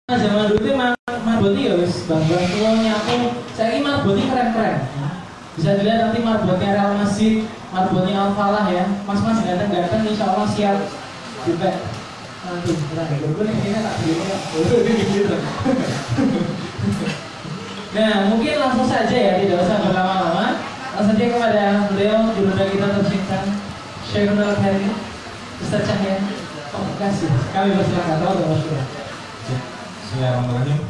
Zaman dulu tuh marboti ya wis bang-bang tua nyapu. Saya ini marboti keren-keren. Bisa dilihat nanti marbotnya Real Madrid, marbotnya Al Falah ya. Mas-mas ganteng-ganteng insya Allah siap juga. Nanti, ini tak beli. Nah, mungkin langsung saja ya, tidak usah berlama-lama. Langsung saja kepada beliau jurunda kita tercinta, Syekhul Al-Karim, Ustaz Cahya. Terima kasih. Kami bersilakan tahu dan bersyukur. Bismillahirrahmanirrahim.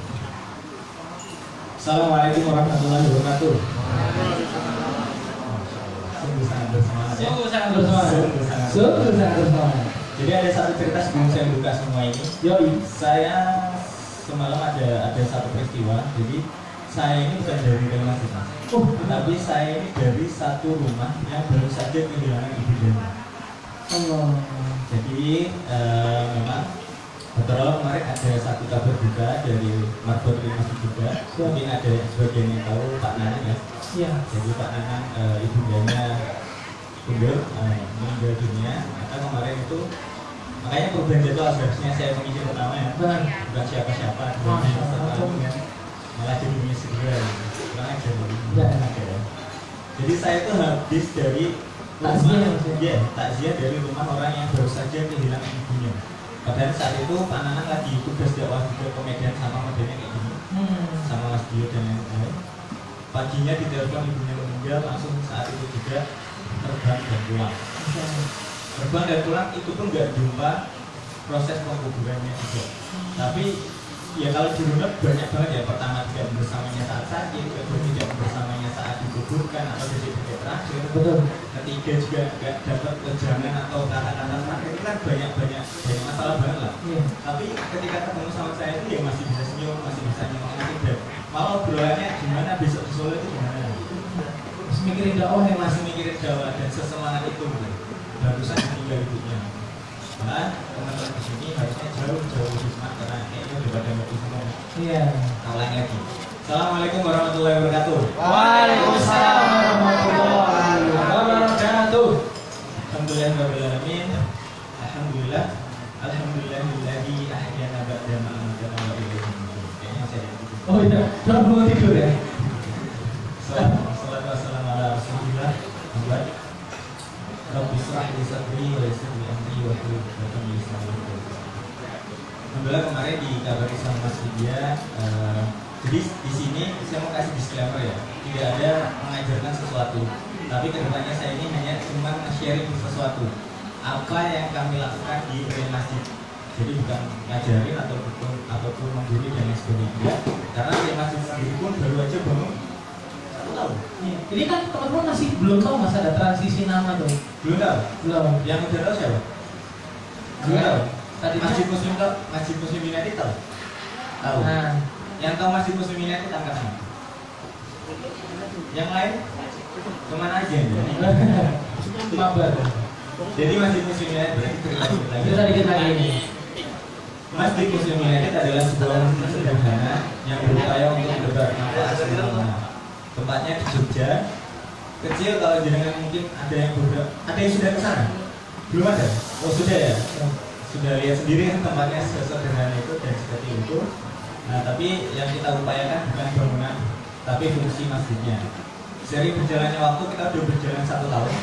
Assalamualaikum warahmatullahi wabarakatuh. Sungguh sangat bersemangat ya. Sungguh sangat bersemangat. Jadi ada satu cerita sebelum saya buka semua ini. Saya semalam ada satu peristiwa. Jadi saya ini bukan dari rumah kita, tapi saya ini dari satu rumah yang baru saja kehilangan ibundanya. Jadi memang betul kemarin ada satu kabar juga dari marbot masjid juga. Mungkin ada sebagian yang tahu Pak Nanang ya. Iya. Jadi Pak Nanang ibundanya meninggal dunia. Maka kemarin itu makanya perubahan jadwal harusnya saya mengisi pertama ya. Bukan siapa-siapa. Malah jadi mengisi segera. Kurang ajar. Jadi saya itu habis dari takziah dari rumah orang yang baru saja kehilangan ibunya. Padahal saat itu Pak Nanang lagi tugas dakwah juga ke Medan sama modelnya kayak gini, sama Mas Dio dan lain-lain. Paginya ditelepon ibunya meninggal, langsung saat itu juga terbang dan pulang. Terbang dan pulang itu pun nggak jumpa proses penguburannya juga. Tapi ya kalau dirunut banyak banget ya. Pertama tidak bersamanya saat sakit, kedua tidak bersamanya saat dikuburkan atau detik-detik terakhir. Betul. Ketiga juga nggak dapat kejangan atau kata-kata terakhir. Itu kan banyak masalah banget lah. Tapi ketika ketemu sama saya itu ya masih bisa senyum, masih bisa nyemangati dan malah obrolannya gimana besok di Solo itu gimana. Masih mikirin dakwah ya, masih mikirin dakwah dan sesemangat itu barusan meninggal ibunya. Nah, teman-teman di sini harusnya jauh lebih semangat karena kayaknya udah pada mati semua. Iya. Ulangi lagi. Assalamualaikum warahmatullahi wabarakatuh. Waalaikumsalam warahmatullahi wabarakatuh. Alhamdulillahirrahmanirrahim. Alhamdulillah. Alhamdulillahilladzi ahyana ba'da ma amatana wa ilaihi nusyur. Kayaknya masih ada gitu. Oh iya, belum tidur ya. Salatu wassalamu ala Rasulillah. Rabbi shrah li sadri wa yassir li amri wa hlul 'uqdatam min lisani yafqahu qawli. Alhamdulillah kemarin dikabari sama Mas Widya. Jadi di sini saya mau kasih disclaimer ya, tidak ada mengajarkan sesuatu, tapi kedepannya saya ini hanya cuma sharing sesuatu apa yang kami lakukan di masjid. Jadi bukan ngajarin ataupun menggurui dan lain sebagainya. Karena masjid sendiri pun baru aja bangun 1 tahun. Iya. Ini kan teman-teman masih belum tahu mas ada transisi nama tuh. Belum tahu. Belum. Yang udah tahu siapa? Belum tahu. Tadi Masjid Muslim United tahu. Tahu. Nah. Yang tahu Masjid Muslim United angkat tangan. Yang lain kemana aja? Mabar. Jadi Masjid Muslim United berarti Kita dikit lagi. Masjid Muslim United adalah sebuah masjid sederhana yang berupaya untuk mendebar manfaat semua. Tempatnya di Jogja. Kecil kalau jenengan mungkin ada yang sudah ke sana? Belum ada? Oh sudah ya? Sudah lihat sendiri kan tempatnya sesederhana itu dan seperti itu. Nah tapi yang kita upayakan bukan bangunan, tapi fungsi masjidnya. Sering berjalannya waktu kita sudah berjalan 1 tahun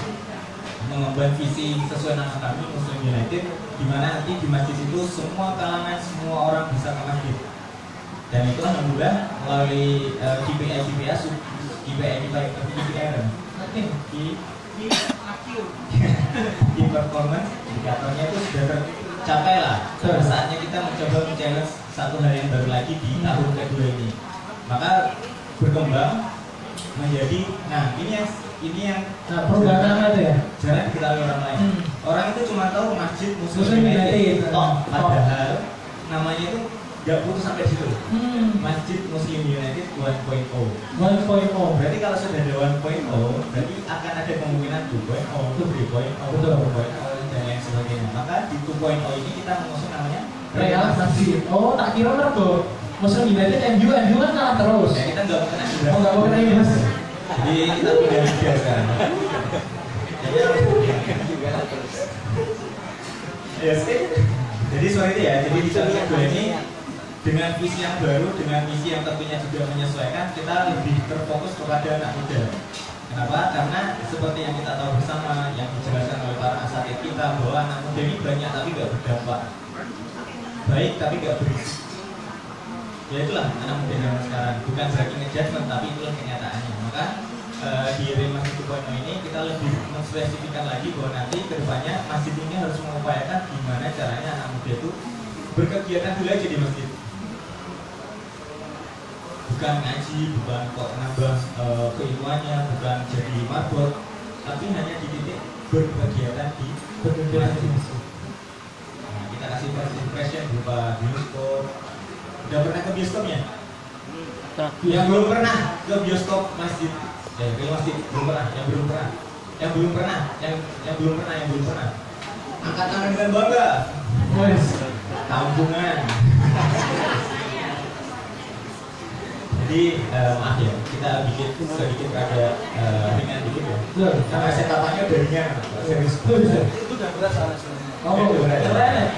mengemban visi sesuai nama kami Muslim United, di mana nanti di masjid itu semua kalangan, semua orang bisa ke masjid. Dan itu alhamdulillah melalui di performance indikatornya itu sudah tercapai lah. Saatnya kita mencoba men-challenge satu hal yang baru lagi di tahun kedua ini. Maka berkembang menjadi, nah ini yang perubahan nama itu ya? Jarang diketahui orang lain. Orang itu cuma tahu Masjid Muslim United. Padahal namanya itu nggak putus sampai situ. Masjid Muslim United 1.0. 1.0. Berarti kalau sudah ada 1.0, berarti akan ada kemungkinan 2.0, 3.0, 4.0 dan lain sebagainya. Maka di 2.0 ini kita mengusung namanya Real Masjid. Oh, tak kira mergo Muslim United MU kan kalah terus. Ya kita nggak mau kena juga. Oh, nggak mau kena ini mas. Jadi kita pindah liga sekarang. Jadi soal itu ya. Jadi di tahun kedua ini dengan visi yang baru, dengan visi yang tentunya juga menyesuaikan, kita lebih terfokus kepada anak muda. Kenapa? Karena seperti yang kita tahu bersama, yang dijelaskan oleh para asatid kita, bahwa anak muda ini banyak tapi nggak berdampak, baik tapi nggak berisi. Ya itulah anak muda zaman sekarang. Bukan berarti ngejudgment, tapi itulah kenyataannya. Maka di Rema 2.0 ini kita lebih menspesifikkan lagi bahwa nanti kedepannya masjid ini harus mengupayakan gimana caranya anak muda itu berkegiatan dulu aja di masjid. Bukan ngaji, bukan kok nambah keilmuannya, bukan jadi marbot, tapi hanya di titik berkegiatan di masjid. Nah, kita kasih participation berupa bioskop. Udah pernah ke bioskopnya? Yang belum pernah ke bioskop masjid, ke masjid belum pernah, yang belum pernah, yang belum pernah, yang belum pernah, yang belum pernah. Angkat tangan dengan bangga. Wes, kampungan. Jadi maaf ya, kita bikin sedikit rada ringan dikit ya. Karena setapannya udah ringan, serius. Itu udah berat soalnya. Oh, berat.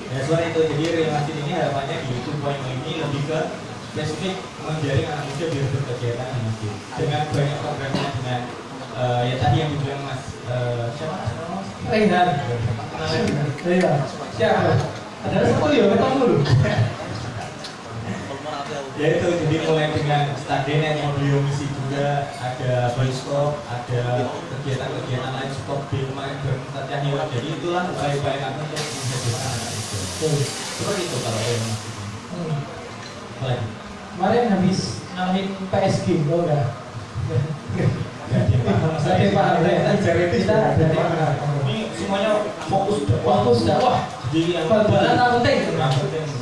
Ya soal itu, jadi relasi ini harapannya di 2.0 ini lebih ke spesifik menjaring anak muda biar berkegiatan di masjid dengan banyak programnya, dengan ya tadi yang dibilang Mas siapa Mas? Rehan. Iya. Siapa? Ada sepuluh ya, ketemu dulu. Ya itu, jadi mulai dengan stadion yang beliau misi juga, ada bioskop, ada kegiatan-kegiatan lain sport di kemarin berempat Cahyo. Jadi itulah upaya-upaya kami untuk menghadirkan anak itu. Seperti itu kalau yang masih. Apalagi? Kemarin habis ngalamin PSG, oh enggak? Jadi Pak, kita dari mana? Ini semuanya fokus dakwah. Jadi yang penting.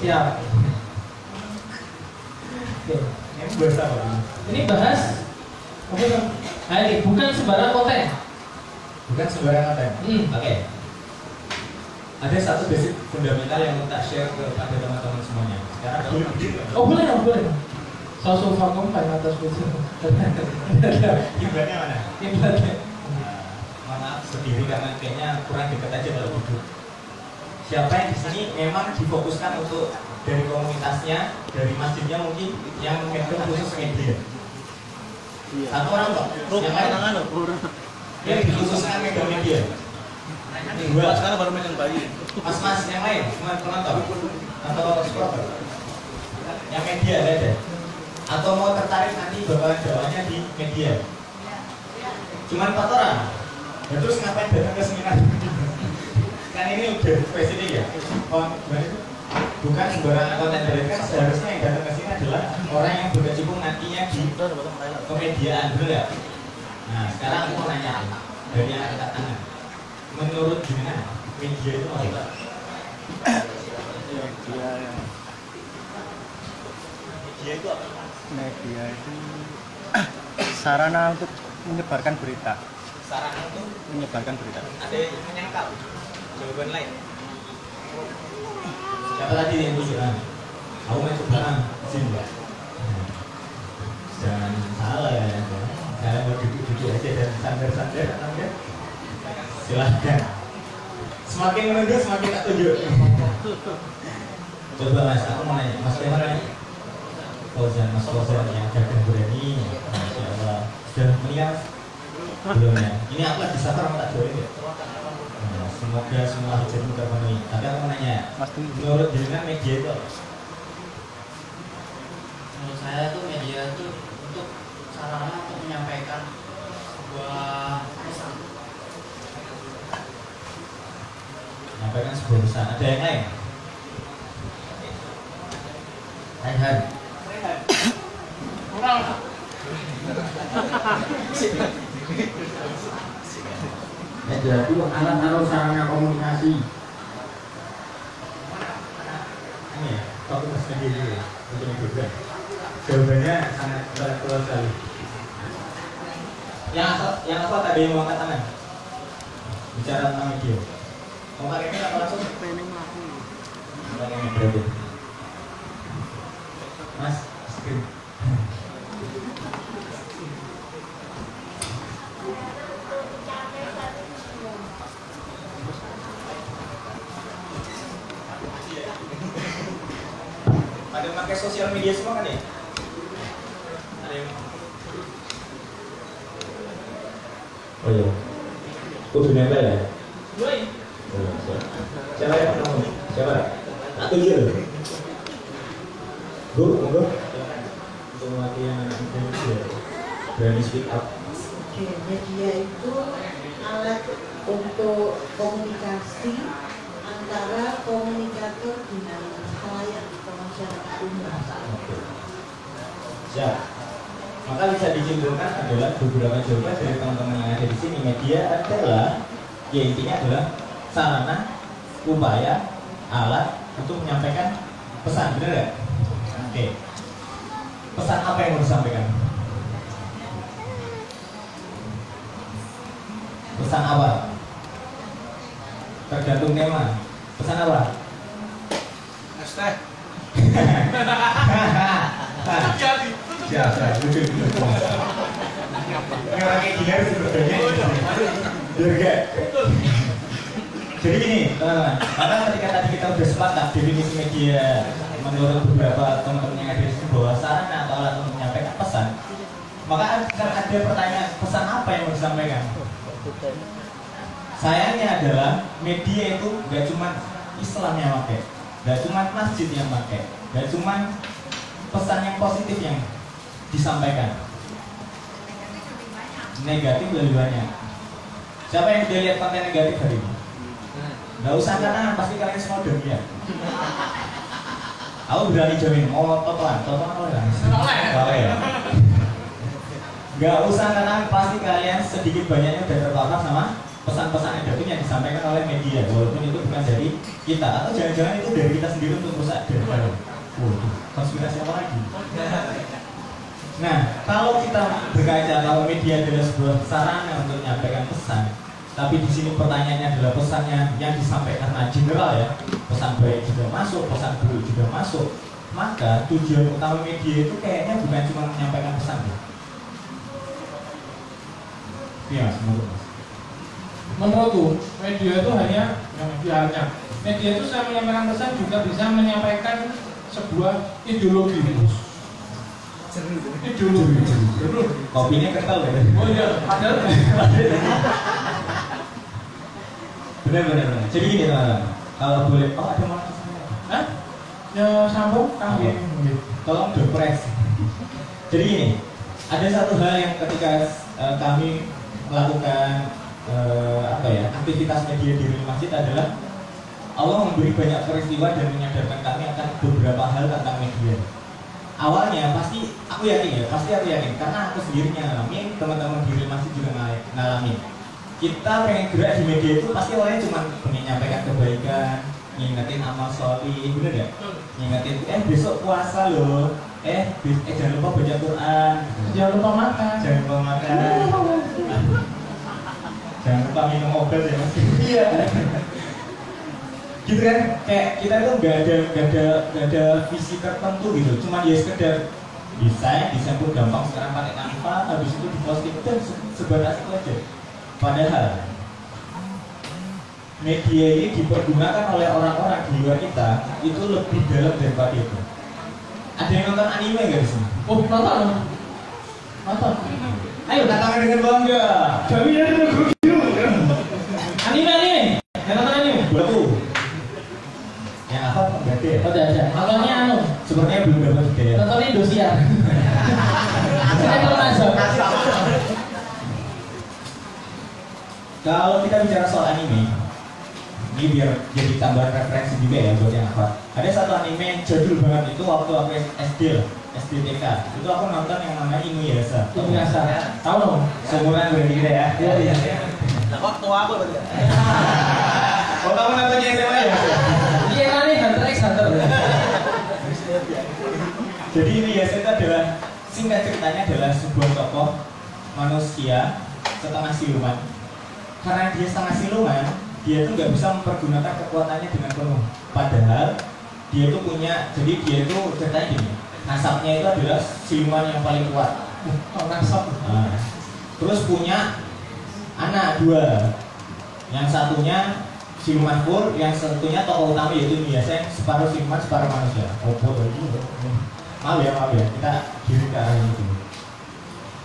Siap. Ini bahas apa? Ini bahas bukan sembarang konten. Bukan sembarang konten. Oke. Ada satu basic fundamental yang mau tak share kepada teman-teman semuanya. Sekarang boleh. Sosok vakum pada atas besi. Kiblatnya mana? Kiblatnya. Maaf berdiri karena kayaknya kurang dekat aja kalau duduk. Siapa yang di sini memang difokuskan untuk dari komunitasnya, dari masjidnya mungkin yang megang khusus media. Satu orang kok. Yang lain yang dikhususkan megang media. Dua. Sekarang baru megang bayi. Mas yang lain, cuma penonton atau supporter. Yang media ada. Atau mau tertarik nanti bakalan jawabannya di media. Cuma 4 orang. Ya, terus ngapain datang ke seminar? Kan ini udah spesifik ya. Bukan sembarangan konten dari kan seharusnya yang datang ke sini adalah orang yang berkecimpung nantinya di kemediaan, betul ya? Nah, sekarang aku mau nanya dari yang angkat tangan. Menurut gimana media itu apa? Media itu apa? Media itu sarana untuk menyebarkan berita. Sarana untuk menyebarkan berita. Ada yang menyangkal jawaban lain. Siapa tadi yang tujuan? Aku main sebelah sini, Mbak. Jangan salah ya. Kalian mau duduk-duduk aja dan santai-santai, ya. Silahkan. Semakin menunduk semakin tak tunjuk. Coba Mas, aku mau nanya, Mas Fauzan, Mas Fauzan yang dagang berani, Masya Allah, sudah melihat belum ya? Ini aku lagi safar mau tak join ya? Nah, semoga semua hajatmu terpenuhi. Tapi aku mau nanya, menurut jenengan media itu apa? Menurut saya itu media itu untuk sarana untuk menyampaikan sebuah pesan. Menyampaikan sebuah pesan. Ada yang lain? Rehan. Kurang. Jadi alat-alat sarana komunikasi. Ini ya, aku mesti dulu ya, untuk juga. Jawabannya sangat intelektual sekali. Yang apa tadi yang mau angkat tangan? Bicara tentang media. Mau pakai ini apa langsung? Pakai ini berarti. Mas, screen. Pada pakai sosial media semua kan ya? Ada yang Oh iya. Kudu nempel ya? Woi. Siapa ya? Siapa? Atau iya loh? Monggo. untuk latihan media, berani speak up. Oke, media itu alat untuk komunikasi antara komunikator dengan klien atau masyarakat umum. Oke. Siap. Maka bisa disimpulkan adalah beberapa jawaban dari teman-teman yang ada di sini. Media adalah, ya intinya adalah sarana, upaya, alat untuk menyampaikan pesan, benar nggak? Oke. Pesan apa yang mau disampaikan? Pesan apa? Tergantung tema. Pesan apa? Hashtag. Siapa? Orang kayak gini harus berbeda. Biar jadi gini, teman-teman. Maka ketika tadi kita udah sepakat definisi media menurut beberapa teman-teman yang ada di sini bahwa sarana atau alat untuk menyampaikan pesan, maka akan ada pertanyaan pesan apa yang mau disampaikan. Sayangnya adalah media itu gak cuma Islam yang pakai, gak cuma masjid yang pakai, gak cuma pesan yang positif yang disampaikan, negatif lebih banyak. Siapa yang udah lihat konten negatif hari ini? Gak usah karena pasti kalian semua udah lihat. Aku berani jamin, totoan oleh ya. Gak usah karena pasti kalian sedikit banyaknya udah terpapar sama pesan-pesan negatif yang disampaikan oleh media, walaupun itu bukan dari kita, atau jangan-jangan itu dari kita sendiri untuk rusak dari dalam. Konspirasi apa lagi? Nah, kalau kita berkaca kalau media adalah sebuah sarana untuk menyampaikan pesan, tapi di sini pertanyaannya adalah pesannya yang disampaikan general ya, pesan baik juga masuk, pesan buruk juga masuk, maka tujuan utama media itu kayaknya bukan cuma menyampaikan pesan ya. Iya mas, menurut mas. Menurutku media itu hanya media itu selain menyampaikan pesan juga bisa menyampaikan sebuah ideologi. Kopinya kental ya? Oh iya, padahal benar. Jadi gini teman-teman, kalau boleh, ada mau hah? Ya sambung kami. Tolong depres. Jadi gini, ada satu hal yang ketika kami melakukan aktivitas media di Rumah Masjid adalah Allah memberi banyak peristiwa dan menyadarkan kami akan beberapa hal tentang media. Awalnya pasti aku yakin karena aku sendiri ngalamin, teman-teman di Rumah Masjid juga ngalamin. Kita pengen gerak di media itu pasti awalnya cuma pengen nyampaikan kebaikan, ngingetin amal sholih, bener ya? Ngingetin besok puasa loh, jangan lupa baca Quran, Jangan lupa makan. Jangan lupa minum obat ya mas. Iya. Gitu kan, kayak kita itu nggak ada visi tertentu gitu, cuma ya sekedar desain pun gampang sekarang pakai Canva, habis itu diposting dan sebatas itu aja. Padahal media ini dipergunakan oleh orang-orang di luar kita itu lebih dalam daripada itu. Ada yang nonton anime nggak di sini? Oh nonton. Ayo katakan dengan bangga. Kami ada anime. Yang nonton anime? Betul. Yang apa berarti ya? Oh ada. Nontonnya Sepertinya belum dapat hidayah. Nontonnya Indosiar. Kalau kita bicara soal anime, ini biar jadi tambahan referensi juga ya buat yang apa. Ada satu anime yang jadul banget itu waktu aku SD TK. Itu aku nonton yang namanya Inuyasha. Tahu dong? Seumuran berarti kita ya. Iya. Nah kok tua aku berarti. Oh kamu nontonnya SMA ya? Iya nih Hunter x Hunter. Jadi Inuyasha itu adalah singkat ceritanya adalah sebuah tokoh manusia setengah siluman. Karena dia setengah siluman, dia tuh nggak bisa mempergunakan kekuatannya dengan penuh. Padahal dia tuh punya, jadi dia itu ceritanya gini, nasabnya itu adalah siluman yang paling kuat. Nasab. Nah, terus punya anak 2, yang satunya siluman full, yang satunya tokoh utama yaitu biasa yang separuh siluman separuh manusia. maaf ya, kita kiri ke arah ini dulu.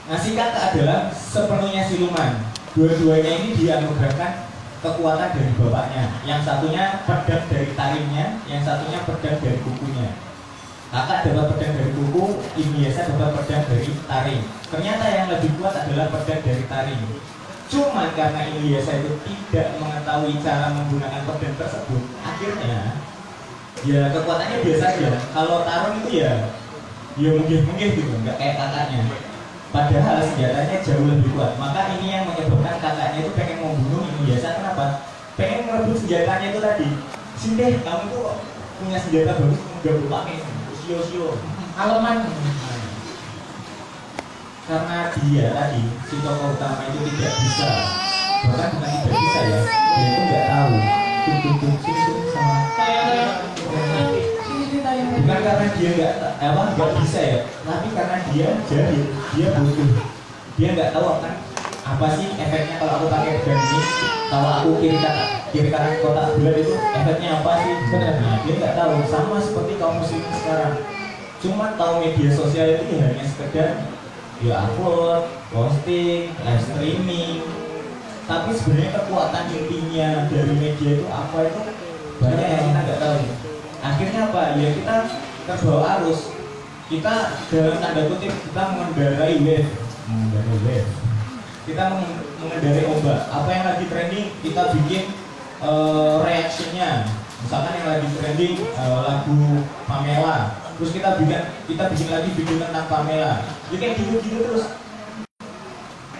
Ngasih kata adalah sepenuhnya siluman. Dua-duanya ini dianugerahkan kekuatan dari bapaknya. Yang satunya pedang dari taringnya, yang satunya pedang dari kukunya. Kakak dapat pedang dari kuku, Iniesta dapat pedang dari taring. Ternyata yang lebih kuat adalah pedang dari taring. Cuman karena Iniesta itu tidak mengetahui cara menggunakan pedang tersebut, akhirnya ya kekuatannya biasa aja. Kalau tarung itu ya mungkin gitu, nggak kayak kakaknya. Padahal senjatanya jauh lebih kuat. Maka ini yang menyebabkan kakaknya itu pengen membunuh Iniesta. Kenapa? Pengen merebut senjatanya itu tadi. Sini kamu tuh punya senjata bagus, nggak boleh pakai. Sio-sio. Aleman. Karena dia tadi si tokoh utama itu tidak bisa, bahkan bukan tidak bisa ya, dia itu nggak tahu. Sini sama. Bukan karena dia nggak bisa ya, tapi karena dia jahil, dia butuh, dia nggak tahu apa sih efeknya kalau aku pakai band ini, kalau aku kiri kanan kotak bulat itu efeknya apa sih sebenarnya, dia nggak tahu. Sama seperti kaum muslim sekarang, cuma tahu media sosial itu hanya sekedar ya upload, posting, live streaming, tapi sebenarnya kekuatan intinya dari media itu apa itu banyak yang kita nggak tahu. Akhirnya apa? Ya kita terbawa arus. Kita dalam tanda kutip kita mengendarai wave. Kita mengendarai ombak. Apa yang lagi trending kita bikin reaksinya. Misalkan yang lagi trending lagu Pamela. Terus kita bikin lagi video tentang Pamela. Jadi kayak gitu terus.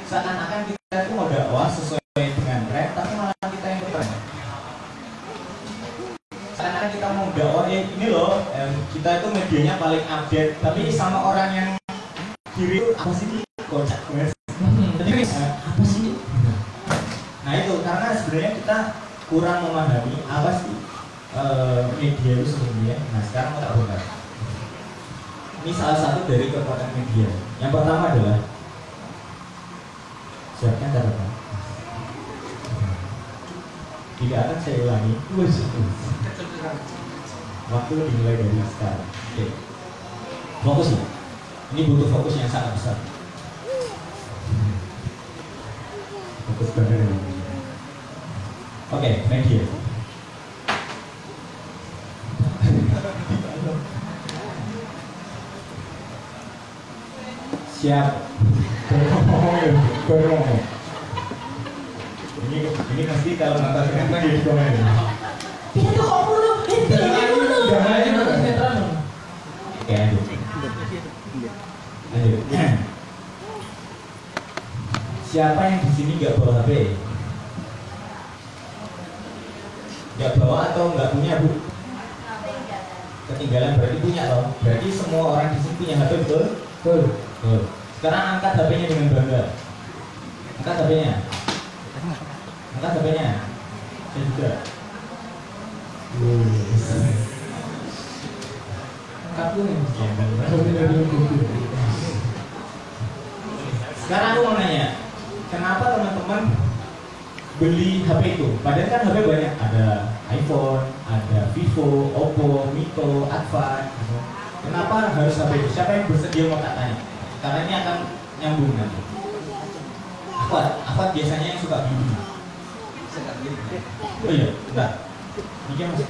Seakan-akan kita itu mau dakwah sesuai dengan tren, tapi malah kita yang bertren. Karena kita mau dakwah ini loh, kita itu medianya paling update, tapi sama orang yang kiri itu apa sih kocak banget. Apa sih? Nah itu karena sebenarnya kita kurang memahami apa sih media itu sebenarnya. Nah sekarang mau tak bongkar. Ini salah satu dari kekuatan media. Yang pertama adalah siapkan catatan. Tidak akan saya ulangi. Waktu dimulai dari sekarang. Oke. Fokus ya. Ini butuh fokus yang sangat besar. Fokus benar ini. Oke, media. Siap. Berngomong. Ini pasti kalau nonton sinetron di komen. Itu kok mulu, Oke, lanjut. Siapa yang di sini nggak bawa HP? Nggak bawa atau nggak punya, Bu? Ketinggalan berarti punya loh. Berarti semua orang di sini punya HP, betul? Betul. Sekarang angkat HP-nya dengan bangga. Angkat HP-nya. Angkat HP-nya. Saya juga. Sekarang aku mau nanya, kenapa teman-teman beli HP itu? Padahal kan HP banyak, ada iPhone, ada Vivo, Oppo, Mito, Advan. Kenapa harus HP itu? Siapa yang bersedia mau tak tanya? Karena ini akan nyambung nanti. Apa biasanya yang suka beli? Oh iya, enggak. Ini Mas.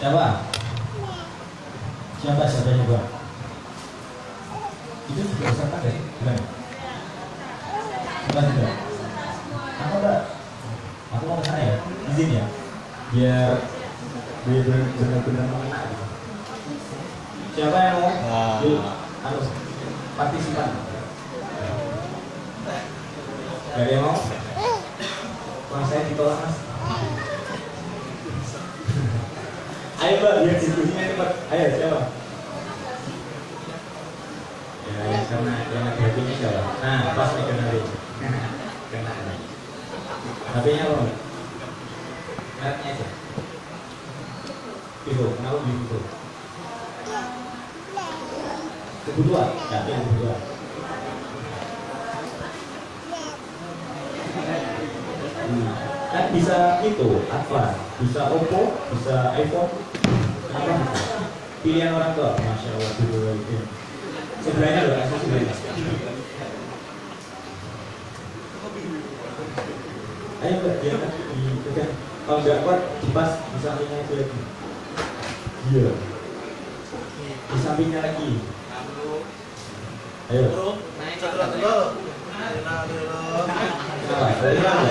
Siapa nyoba? Itu juga peserta dari bulan. Bukan juga. Aku enggak. Aku mau ke sana ya. Izin ya. Biar benar-benar mengenal. Siapa yang mau? Harus partisipan. Gak ada yang mau? Mas saya ditolak Mas. Ayo Mbak, biar diskusinya cepat. Ayo siapa? Ya, yang karena yang ada HP-nya siapa? Nah, pas nih kena HP. Kena. HP-nya apa Mbak? Mereknya aja. Vivo, kenapa beli Vivo? Kebutuhan? Ya, yang kebutuhan. Kan bisa itu, apa? Bisa Oppo, bisa iPhone. Kenapa bisa? pilihan orang tua. Masya Allah, itu. Sebelahnya loh, asal sebelahnya. Ayo Mbak, dia kan dipegang. Kalau nggak kuat, dipas di sampingnya itu lagi. Iya. Di sampingnya lagi. Ayo. Naik dulu. Kenapa?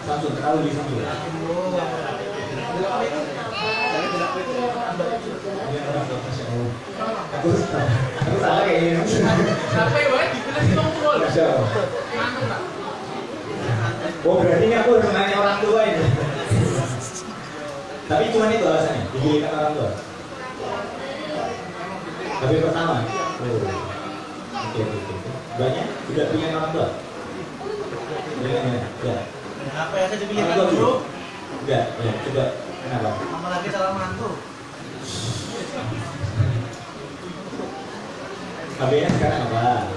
Samsul terlalu di Samsul. Aku salah kayak ini. Sampai banget dibilang sih ngobrol. Masya Allah. Oh berarti ini aku harus nanya orang tua ini. Tapi cuma itu alasannya, dipilihkan orang tua. Tapi pertama. Oke. Banyak udah pilihan orang tua. Ya. Apa yang saya dipilihkan dulu? Enggak, ya coba. Kenapa? Sama lagi calon mantu. HP-nya sekarang apa?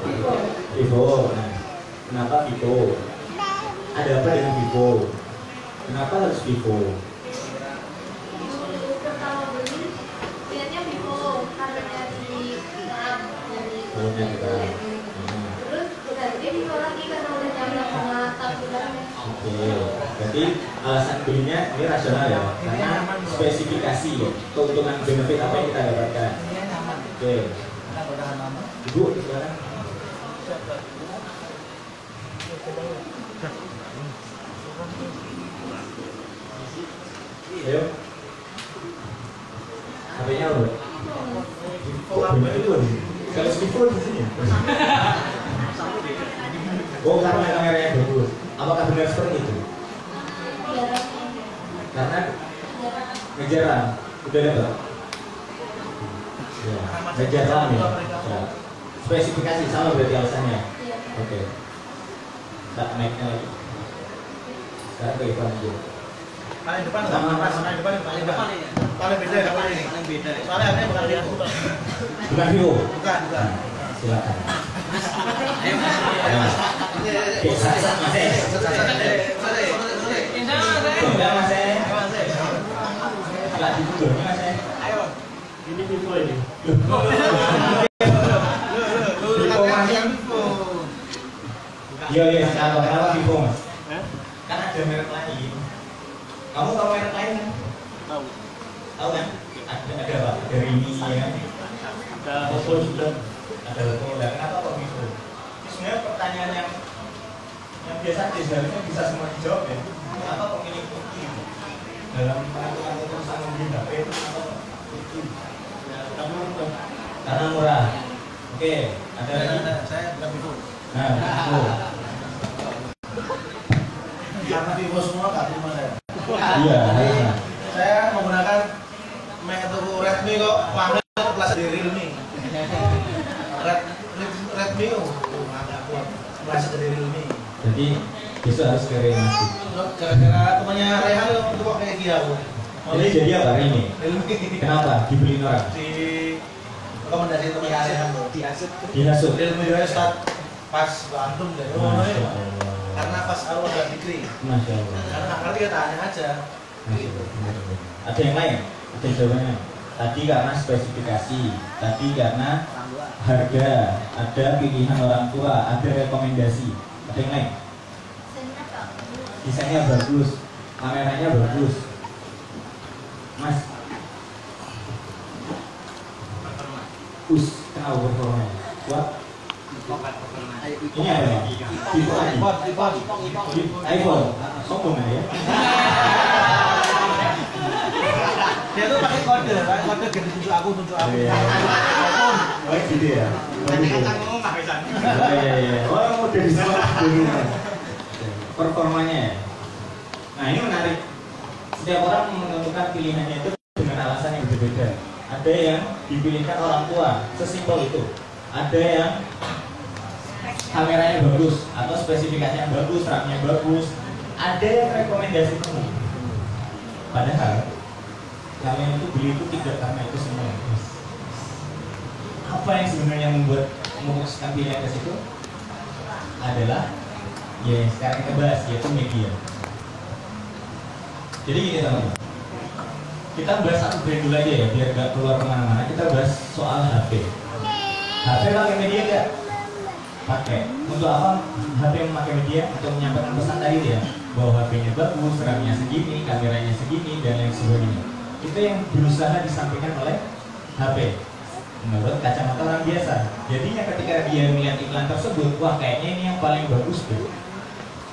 Vivo. Nah, kenapa Vivo? Ada apa dengan Vivo? Kenapa harus Vivo? Pertama beli, lihatnya Vivo, harganya di Oh, nyata. terus ganti Vivo lagi karena udah nyaman sama tampilannya. Oke, berarti alasan belinya ini rasional ya, karena spesifikasi keuntungan benefit apa yang kita dapatkan. Oke, Ibu sekarang. Ayo. HP-nya apa? Kok banyak itu? Kalau Vivo di sini. Oh, karena kameranya bagus. Apakah benar seperti itu? Karena ngejaran udah dapat. Ya, ngejaran ya. Spesifikasi sama berarti alasannya. Oke. Tak naiknya lagi. Sekarang ke Ivan dulu. Paling depan paling depan paling beda ya paling ini. Paling beda. Soalnya ini bukan dia. Bukan Vivo. Bukan. Silakan. Ayo Mas. Oke, sat Mas. Enggak Mas. Enggak dituduh Mas. Ayo. Ini Vivo ini. Iya, kenapa Vivo Mas? Kan ada merek lain. Kamu tahu merek lain kan? Tahu kan? Ada apa? Ada Rini ya. Ada Oppo juga. Ada Oppo. Nah, kenapa kok Vivo? Sebenarnya pertanyaan yang biasa aja sebenarnya bisa semua dijawab ya. Kenapa kok milih Vivo? Dalam menentukan keputusan membeli HP itu kenapa Vivo? Karena murah. Oke, ada lagi? Saya bukan Vivo. Nah, Vivo. Karena Vivo semua nggak terima saya. Iya, harusnya. Saya menggunakan metode Redmi kok pamer kelas di Realme. Redmi agak kuat kelas dari Realme. Jadi besok harus ke Realme. Gara-gara temannya Rehan itu kok kayak gila aku. Ini jadi apa ini? Realme. Kenapa dibeliin orang? Di rekomendasi temannya Rehan Dinasuk. Realme juga start pas Bandung dari Masya Allah. karena pas aku udah dikri. Masya Allah. Karena nggak ngerti ya tanya aja. Masya Allah. Ada yang lain? Ada jawabannya? Tadi karena spesifikasi, tadi karena harga, ada pilihan orang tua, ada rekomendasi. Ada yang lain? Desainnya bagus, kameranya bagus. Mas, kenapa performanya? Kuat? Ini apa ya? iPhone. Sombong ya? Dia tuh pakai kode ganti tunjuk aku. Oh gitu ya? Iya. Oh udah bisa performanya ya? Nah ini menarik. Setiap orang menentukan pilihannya itu dengan alasan yang berbeda. Ada yang dipilihkan orang tua, sesimpel itu. Ada yang kameranya bagus atau spesifikasinya bagus, RAM-nya bagus. Ada yang rekomendasi kamu. Padahal kalian itu beli itu tidak karena itu semua. Apa yang sebenarnya membuat memutuskan pilihan ke situ adalah ya yang sekarang kita bahas, yaitu media. Jadi gini teman-teman, Kita bahas satu brand dulu aja ya, biar gak keluar kemana-mana. Kita bahas soal HP. HP pakai media gak? Pakai. Untuk apa HP memakai media? Untuk menyampaikan pesan tadi ya, bahwa HP-nya bagus, RAM-nya segini, kameranya segini, dan lain sebagainya. Itu yang berusaha disampaikan oleh HP menurut kacamata orang biasa. Jadinya ketika dia melihat iklan tersebut, wah kayaknya ini yang paling bagus deh,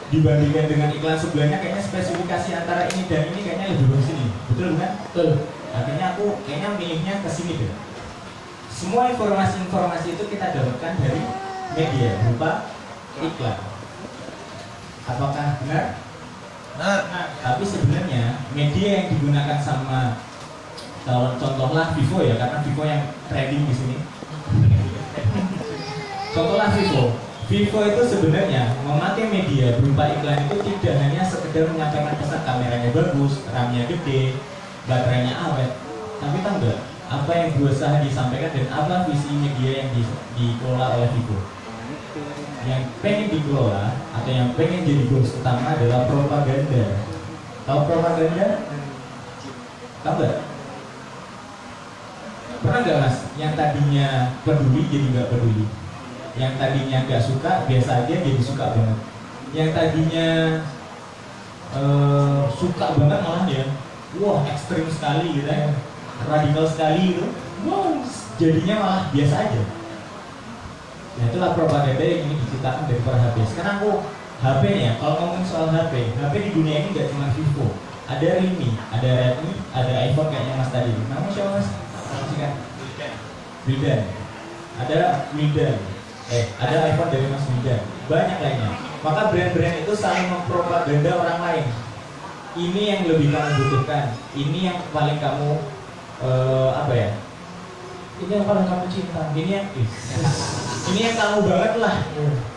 dibandingkan dengan iklan sebelahnya, kayaknya spesifikasi antara ini dan ini kayaknya lebih bagus ini. Betul bukan? Betul. Akhirnya aku kayaknya milihnya ke sini deh. Semua informasi-informasi itu kita dapatkan dari media berupa iklan. Apakah benar? Nah, Tapi sebenarnya media yang digunakan sama, kalau contohlah Vivo ya, karena Vivo yang trading di sini. Contohlah Vivo. Vivo itu sebenarnya memakai media berupa iklan itu tidak hanya sekedar menyampaikan pesan kameranya bagus, RAM-nya gede, baterainya awet, tapi tahu nggak apa yang berusaha disampaikan dan apa visi media yang dikelola oleh Vivo? Yang pengen dikelola atau yang pengen jadi goals utama adalah propaganda. Tahu propaganda? Tahu nggak? Pernah nggak mas? Yang tadinya peduli jadi nggak peduli. Yang tadinya nggak suka biasa aja jadi suka banget. Yang tadinya suka banget malah ya, wah ekstrim sekali gitu ya, radikal sekali gitu, wow jadinya malah biasa aja. Nah itulah propaganda yang ini diciptakan dari para HP. Sekarang aku HP nih ya, kalau ngomong soal HP di dunia ini nggak cuma Vivo, ada Realme, ada Redmi, ada iPhone kayaknya mas tadi. Namanya siapa mas? Kan? Wildan. Ada Wildan. Ada iPhone dari Mas Wildan. Banyak lainnya. Maka brand-brand itu saling mempropaganda orang lain. Ini yang lebih kamu butuhkan. Ini yang paling kamu apa ya? Ini yang paling kamu cinta. Ini yang kamu banget lah.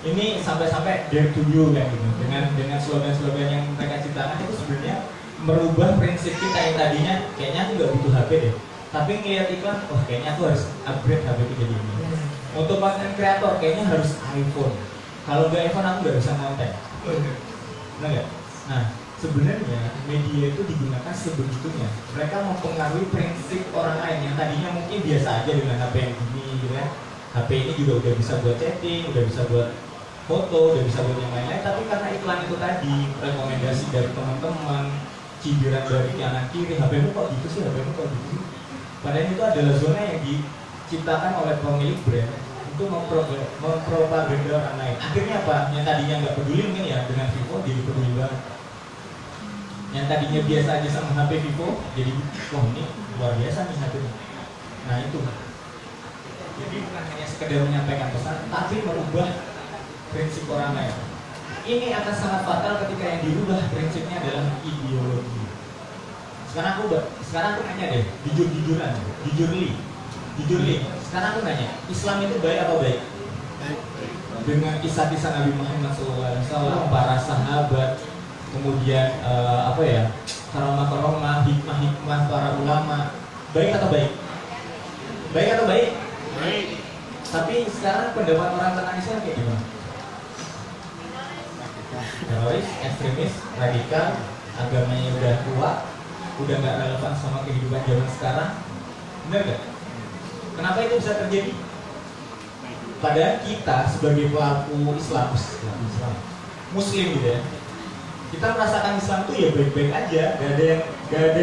Ini sampai-sampai dare to you kan gitu. Dengan slogan-slogan yang mereka ciptakan itu sebenarnya merubah prinsip kita yang tadinya kayaknya aku nggak butuh HP deh. Tapi ngeliat iklan, wah kayaknya aku harus upgrade HP ku jadi ini. Untuk konten kreator kayaknya harus iPhone. Kalau nggak iPhone aku nggak bisa konten. Benar nggak? Nah sebenarnya media itu digunakan sebegitunya. Mereka mempengaruhi prinsip orang lain yang tadinya mungkin biasa aja dengan HP yang gini, gitu kan? HP ini juga udah bisa buat chatting, udah bisa buat foto, udah bisa buat yang lain-lain. Tapi karena iklan itu tadi, rekomendasi dari teman-teman, cibiran dari kanan kiri, HP-mu kok gitu sih, HP-mu kok gitu sih. Padahal itu adalah zona yang diciptakan oleh pemilik brand untuk mempropaganda orang lain. Akhirnya apa? Yang tadinya nggak peduli mungkin ya dengan Vivo jadi peduli banget. Yang tadinya biasa aja sama HP Vivo jadi, wah ini luar biasa nih HP-nya. Nah itu. Jadi bukan hanya sekedar menyampaikan pesan, tapi merubah prinsip orang lain. Ini akan sangat fatal ketika yang dirubah prinsipnya adalah ideologi. Sekarang aku nanya deh, jujur li. Sekarang aku nanya, Islam itu baik apa baik? Dengan kisah-kisah Nabi Muhammad SAW, para sahabat, kemudian apa ya, karomah-karomah, hikmah-hikmah para ulama, baik atau baik? Baik atau baik? Baik. Tapi sekarang pendapat orang tentang Islam kayak gimana? Teroris, ekstremis, radikal, agamanya udah tua, udah nggak relevan sama kehidupan zaman sekarang, benar nggak? Kenapa itu bisa terjadi? Padahal kita sebagai pelaku Islam, Muslim gitu ya, kita merasakan Islam itu ya baik-baik aja, gak ada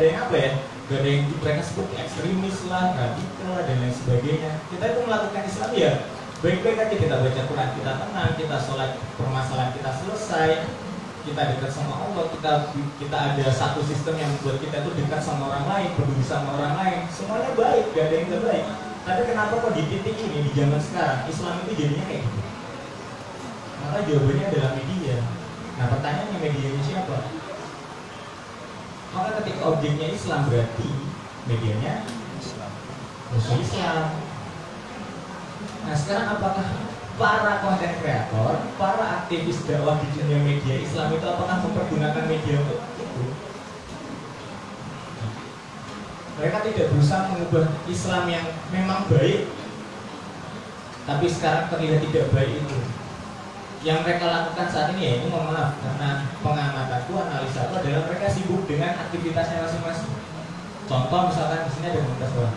yang apa ya, gak ada yang mereka sebut ekstremis lah, radikal lah dan lain sebagainya. Kita itu melakukan Islam ya baik-baik aja, kita baca Quran, kita tenang, kita sholat, permasalahan kita selesai, kita dekat sama Allah, kita ada satu sistem yang membuat kita tuh dekat sama orang lain, peduli sama orang lain, semuanya baik, gak ada yang gak baik. Tapi kenapa kok di titik ini, di zaman sekarang, Islam itu jadinya kayak gitu? Maka jawabannya adalah media. Nah pertanyaannya, medianya siapa? Maka ketika objeknya Islam berarti medianya musuh Islam. Nah sekarang apakah para konten kreator, para aktivis dakwah di dunia media Islam itu apakah mempergunakan media untuk itu? Mereka tidak berusaha mengubah Islam yang memang baik, tapi sekarang terlihat tidak baik itu. Yang mereka lakukan saat ini ya, mohon maaf, karena pengamatanku, analisaku adalah mereka sibuk dengan aktivitasnya masing-masing. Contoh misalkan di sini ada komunitas apa?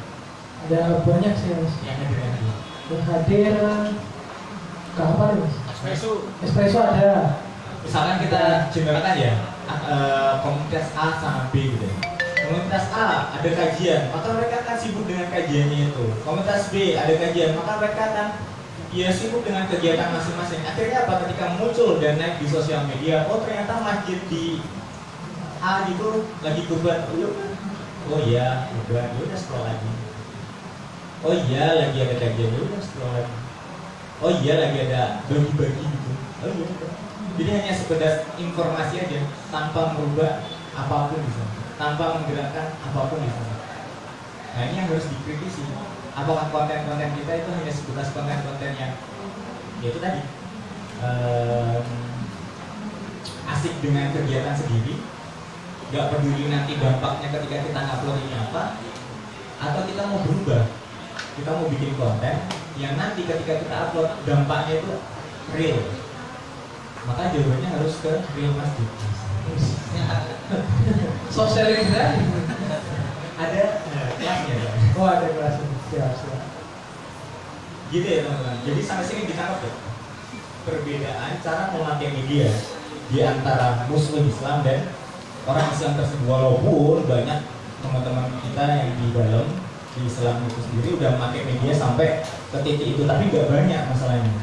Ada banyak sih mas. Yang hadir. Yang hadir kapan mas? Espresso ada. Misalkan kita jembatan ya, komunitas A sama B gitu. Komunitas A ada kajian, maka mereka akan sibuk dengan kajiannya itu. Komunitas B ada kajian, maka mereka akan sibuk dengan kegiatan masing-masing. Akhirnya apa? Ketika muncul dan naik di sosial media, oh ternyata masjid di A itu lagi kurban. Oh iya, kurban. Udah scroll lagi. Oh iya, lagi ada kajian. Udah scroll lagi. Oh iya, lagi ada bagi-bagi gitu. Oh iya. Jadi hanya sekedar informasi aja, tanpa merubah apapun bisa, tanpa menggerakkan apapun bisa. Nah ini yang harus dikritisi. Apakah konten-konten kita itu hanya sebatas konten-konten yang yaitu tadi asik dengan kegiatan sendiri, nggak peduli nanti dampaknya ketika kita ngupload ini apa, atau kita mau berubah, kita mau bikin konten yang nanti ketika kita upload dampaknya itu real. Maka jawabannya harus ke real masjid. Sosial media Ada kelasnya ya. oh ada kelas siap. Gitu ya teman-teman. Jadi sampai sini ditangkap ya. Perbedaan cara memakai media di antara Muslim Islam dan orang Islam tersebut. Walaupun banyak teman-teman kita yang di dalam di Islam itu sendiri udah memakai media sampai ke titik itu, tapi nggak banyak masalahnya.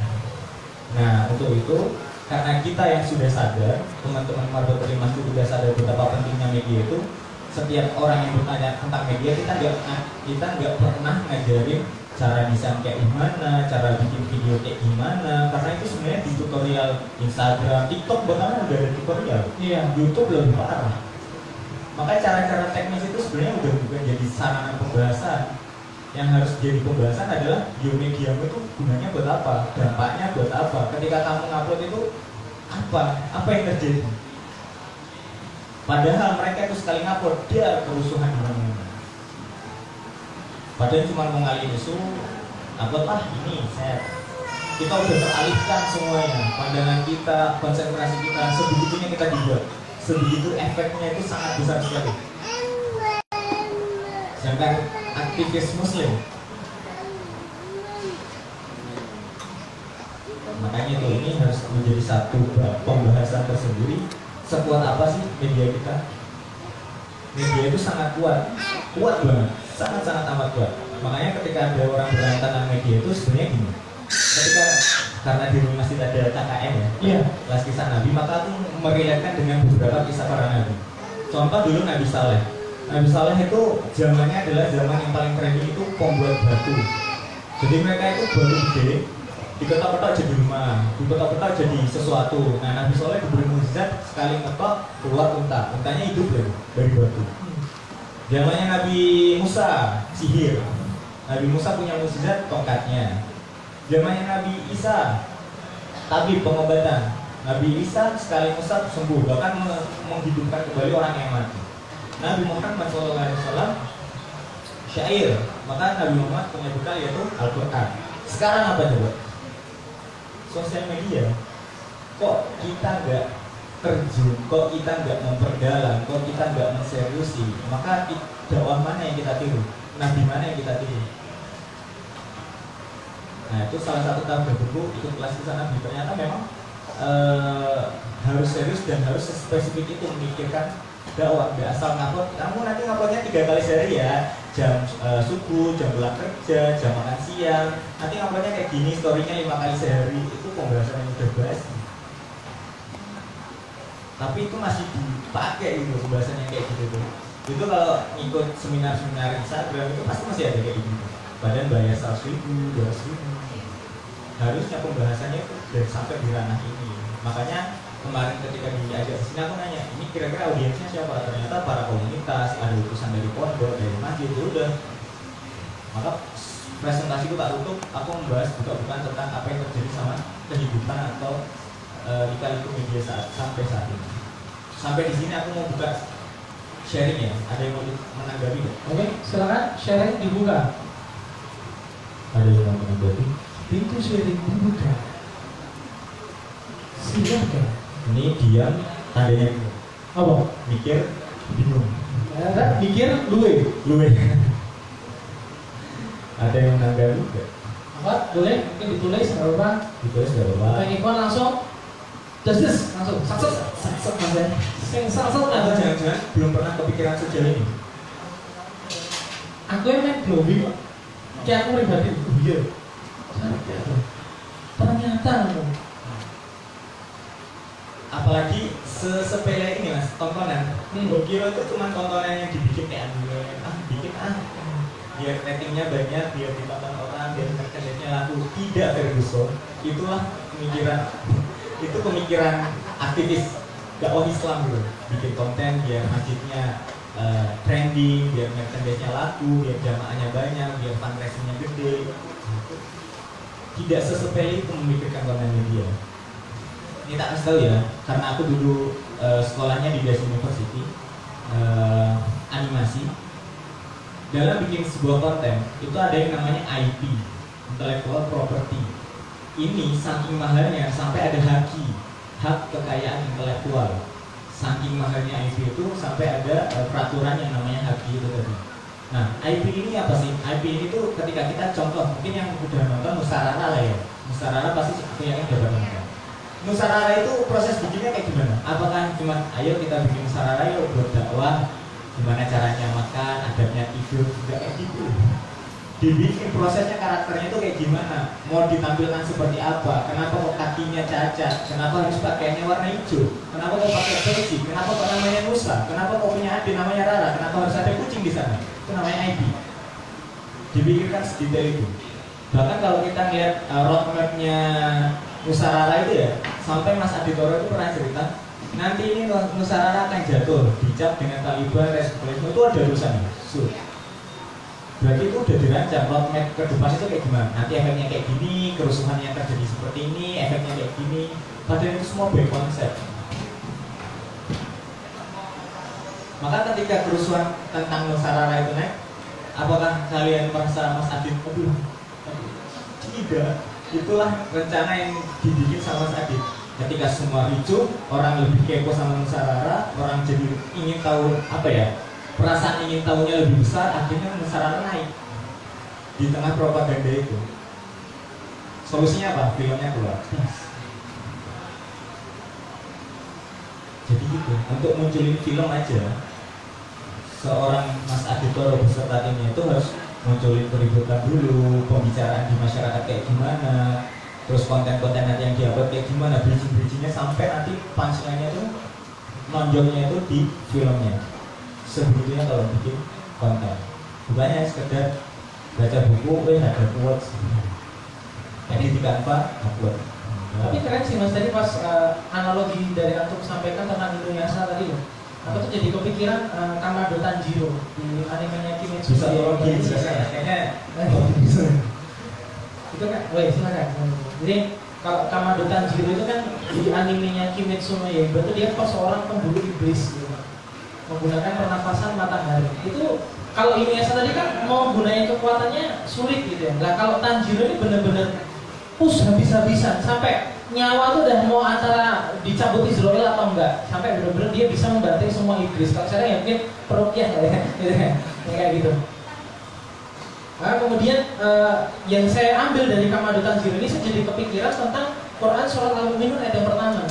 Nah untuk itu, karena kita yang sudah sadar, teman-teman Marbatul Masjid sudah sadar betapa pentingnya media itu. Setiap orang yang bertanya tentang media, kita nggak pernah ngajarin cara desain kayak gimana, cara bikin video kayak gimana, karena itu sebenarnya di tutorial Instagram, TikTok bahkan udah ada tutorial. Iya, YouTube lebih parah. Maka cara-cara teknis itu sebenarnya udah bukan jadi sarana pembahasan. Yang harus jadi pembahasan adalah media itu gunanya buat apa, dampaknya buat apa. Ketika kamu ngupload itu apa yang terjadi? Padahal mereka itu sekali ngupload dia kerusuhan di mana-mana. Padahal cuma mau ngalih isu, upload ini kita udah teralihkan semuanya, pandangan kita, konsentrasi kita, sebegitunya kita dibuat, sebegitu efeknya itu sangat besar sekali. Sedangkan aktivis Muslim, makanya itu ini harus menjadi satu pembahasan tersendiri. Sekuat apa sih media kita? Media itu sangat kuat banget, sangat amat kuat. Makanya ketika ada orang bertanya tentang media itu sebenarnya gini, ketika karena di rumah masjid ada KKN ya, iya, kelas kisah Nabi, maka aku merelakan dengan beberapa kisah para Nabi. Contoh dulu Nabi Saleh. Nabi Saleh itu zamannya adalah zaman yang paling keren itu pembuat batu. Jadi mereka itu baru gede, diketok-ketok jadi rumah, diketok-ketok jadi sesuatu. Nah Nabi Saleh diberi mukjizat, sekali ngetok keluar unta, untanya hidup dari batu. Zamannya Nabi Musa, sihir. Nabi Musa punya mukjizat tongkatnya. Zamannya Nabi Isa, tabib pengobatan. Nabi Isa sekali Musa sembuh, bahkan menghidupkan kembali orang yang mati. Nabi Muhammad SAW syair, maka Nabi Muhammad punya bekal yaitu Al-Quran. Sekarang apa coba? Sosial media. Kok kita nggak terjun, kok kita nggak memperdalam, kok kita nggak menseriusi? Maka dakwah mana yang kita tiru? Nabi mana yang kita tiru? Nah itu salah satu tahap berbuku ikut kelas di sana. Ternyata memang harus serius dan harus spesifik itu memikirkan dakwah. Nggak asal ngupload. Kamu nanti nguploadnya 3 kali sehari ya, jam subuh, jam pulang kerja, jam makan siang. Nanti nguploadnya kayak gini, storynya 5 kali sehari. Itu pembahasan yang udah basi. Tapi itu masih dipakai gitu pembahasannya kayak gitu tuh. Itu kalau ikut seminar-seminar Instagram itu pasti masih ada kayak gitu. Padahal bayar 100.000, 200.000. Harusnya pembahasannya itu dari sampai di ranah ini. Makanya kemarin ketika diajak sini aku nanya, ini kira-kira audiensnya siapa? Ternyata para komunitas, ada utusan dari pondok, dari masjid, itu udah. Maka presentasi itu tak tutup, aku membahas bukan tentang apa yang terjadi sama kehidupan atau lika-liku media sampai saat ini. Sampai di sini aku mau buka sharing ya. Ada yang mau menanggapi? Oke, silakan sharing dibuka. Ada yang mau menanggapi? Pintu sharing dibuka. Silakan. Ini diam, tandanya apa? mikir, bingung. Ya, mikir luwe. Ada yang menanggapi juga? Apa? Boleh? Mungkin ditulis nggak apa-apa. Ditulis nggak apa-apa. Pengen ikon langsung. Just langsung. Sakses mas ya. Sakses Atau mas. jangan-jangan belum pernah kepikiran sejauh ini? Aku yang main glowing kok. Kayak aku pribadi. Iya. Ternyata aku. Apalagi sepele ini mas, tontonan. Kira itu cuma tontonan yang dibikin kayak bikin biar ratingnya banyak, biar ditonton orang, biar merchandise-nya laku. Tidak, Ferguson. Itulah pemikiran aktivis dakwah Islam gitu. Bikin konten biar masjidnya trending, biar merchandise-nya laku, biar jamaahnya banyak, biar fundraising-nya gede. Tidak sesepele itu memikirkan konten media. Ini tak kasih tahu ya, karena aku dulu sekolahnya di Dasar University, animasi. Dalam bikin sebuah konten itu ada yang namanya IP, intellectual property. Ini saking mahalnya sampai ada hak kekayaan intelektual. Saking mahalnya IP itu sampai ada peraturan yang namanya hak itu tadi. Nah, IP ini apa sih? IP ini tuh ketika kita contoh, mungkin yang udah nonton Musarara lah ya. Musarara pasti aku yakin udah nonton. Musarara itu proses bikinnya kayak gimana? Apakah cuma ayo kita bikin musarara yuk buat dakwah, gimana caranya makan, adabnya tidur, tidak kayak gitu. Dibikin prosesnya, karakternya itu kayak gimana, mau ditampilkan seperti apa, kenapa kok kakinya cacat, kenapa harus pakaiannya warna hijau, kenapa kok pakai peci, kenapa kok namanya Nusa, kenapa kok punya adik namanya Rara, kenapa harus ada kucing di sana, itu namanya ID. Dibikinkan sedetail itu. Bahkan kalau kita lihat roadmapnya Musarara itu ya, sampai Mas Aditoro itu pernah cerita, nanti ini Musarara akan jatuh, dicap dengan Taliban, reskualisme, itu ada urusannya. Berarti itu udah dirancang, roadmap ke depan itu kayak gimana? Nanti efeknya kayak gini, kerusuhan yang terjadi seperti ini, efeknya kayak gini. Padahal itu semua by konsep. Maka ketika kerusuhan tentang Musarara itu naik, apakah kalian merasa Mas Adit, tidak? Itulah rencana yang dibikin sama Mas Adit. Ketika semua ricuh, orang lebih kepo sama Musarara, orang jadi ingin tahu apa ya, perasaan ingin tahunya lebih besar, akhirnya Musarara naik di tengah propaganda itu. Solusinya apa? Filmnya keluar. Jadi gitu, untuk munculin film aja, seorang Mas Aditoro beserta timnya itu harus munculin keributan dulu, pembicaraan di masyarakat kayak gimana, terus konten-konten nanti yang diupload kayak gimana, bridging-bridgingnya sampai nanti punchline-nya tuh nonjolnya itu di filmnya. Sebetulnya kalau bikin konten, bukannya sekedar baca buku, ada quotes, edit di Canva, upload. Tapi keren sih mas, tadi pas analogi dari Antum sampaikan tentang Indonesia tadi loh. Aku tuh jadi kepikiran Kamado Tanjiro di animenya Kimetsu. Bisa tolong dijelaskan kayaknya. Itu kan, woi silakan. Jadi kalau Kamado Tanjiro itu kan di animenya Kimetsu no Yaiba itu dia pas seorang pemburu iblis gitu, menggunakan pernafasan matahari. Itu kalau Inuyasha tadi kan mau gunain kekuatannya sulit gitu ya. Nah kalau Tanjiro ini bener-bener push habis-habisan sampai nyawa tuh udah mau antara dicabut Israel atau enggak, sampai benar-benar dia bisa membantai semua iblis. Kalau saya ya mungkin perukiah ya, kayak gitu. Nah, kemudian yang saya ambil dari Kamado Tanjiro ini, saya jadi kepikiran tentang Quran surat Al-Mu'minun ayat yang pertama.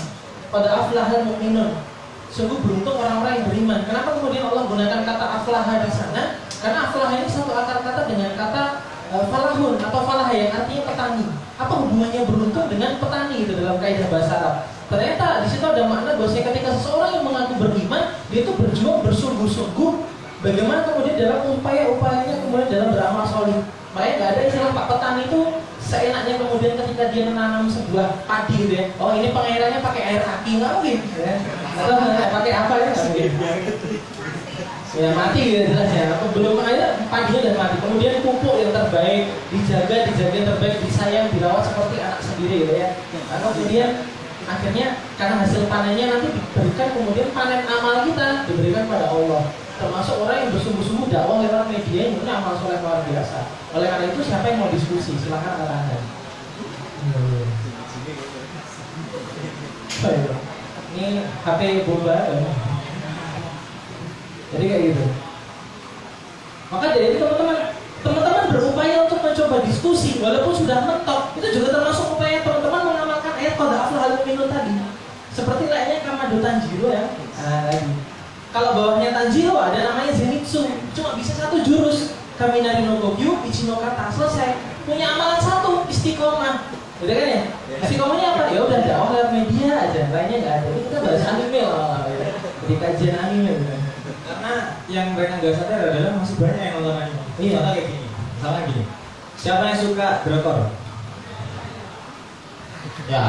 Pada aflahal mu'minun, sungguh beruntung orang-orang yang beriman. Kenapa kemudian Allah gunakan kata aflaha di sana? Karena aflaha ini satu akar kata dengan kata falahun atau falah yang artinya petani. Apa hubungannya beruntung dengan petani itu dalam kaidah bahasa Arab? Ternyata di situ ada makna bahwa ketika seseorang yang mengaku beriman, dia itu berjuang bersungguh-sungguh. Bagaimana kemudian dalam upaya-upayanya kemudian dalam beramal solih. Makanya nggak ada istilah Pak Petani itu seenaknya kemudian ketika dia menanam sebuah padi gitu ya. Oh ini pengairannya pakai air aki, nggak mungkin ya. Atau pakai apa ya? Ya mati gitu jelasnya. Atau belum ada padinya dan mati. Kemudian pupuk yang terbaik, dijaga yang terbaik, disayang, dirawat seperti anak sendiri gitu ya. Nah, kemudian akhirnya karena hasil panennya nanti diberikan, kemudian panen amal kita diberikan pada Allah. Termasuk orang yang bersungguh-sungguh dakwah lewat media yang punya amal soleh luar biasa. Oleh karena itu siapa yang mau diskusi silakan angkat tangan. Ini HP boba. Jadi kayak gitu. Maka dari itu teman-teman berupaya untuk mencoba diskusi walaupun sudah mentok, itu juga termasuk upaya teman-teman mengamalkan ayat qad aflahal mu'minun tadi. Seperti layaknya Kamado Tanjiro ya. Nah, lagi. Kalau bawahnya Tanjiro ada namanya Zenitsu, cuma bisa satu jurus. Kaminari no Gokyu, Ichi no Kata, selesai. Punya amalan satu, istiqomah. Udah kan ya? Istiqomahnya apa? Ya udah dakwah lewat media aja, lainnya nggak ada. Ini kita bahas anime lah, jadi kajian anime. Karena yang mereka nggak sadar adalah masih banyak yang nonton anime. Iya. Contoh kayak gini, sama gini. Siapa yang suka drakor? Ya,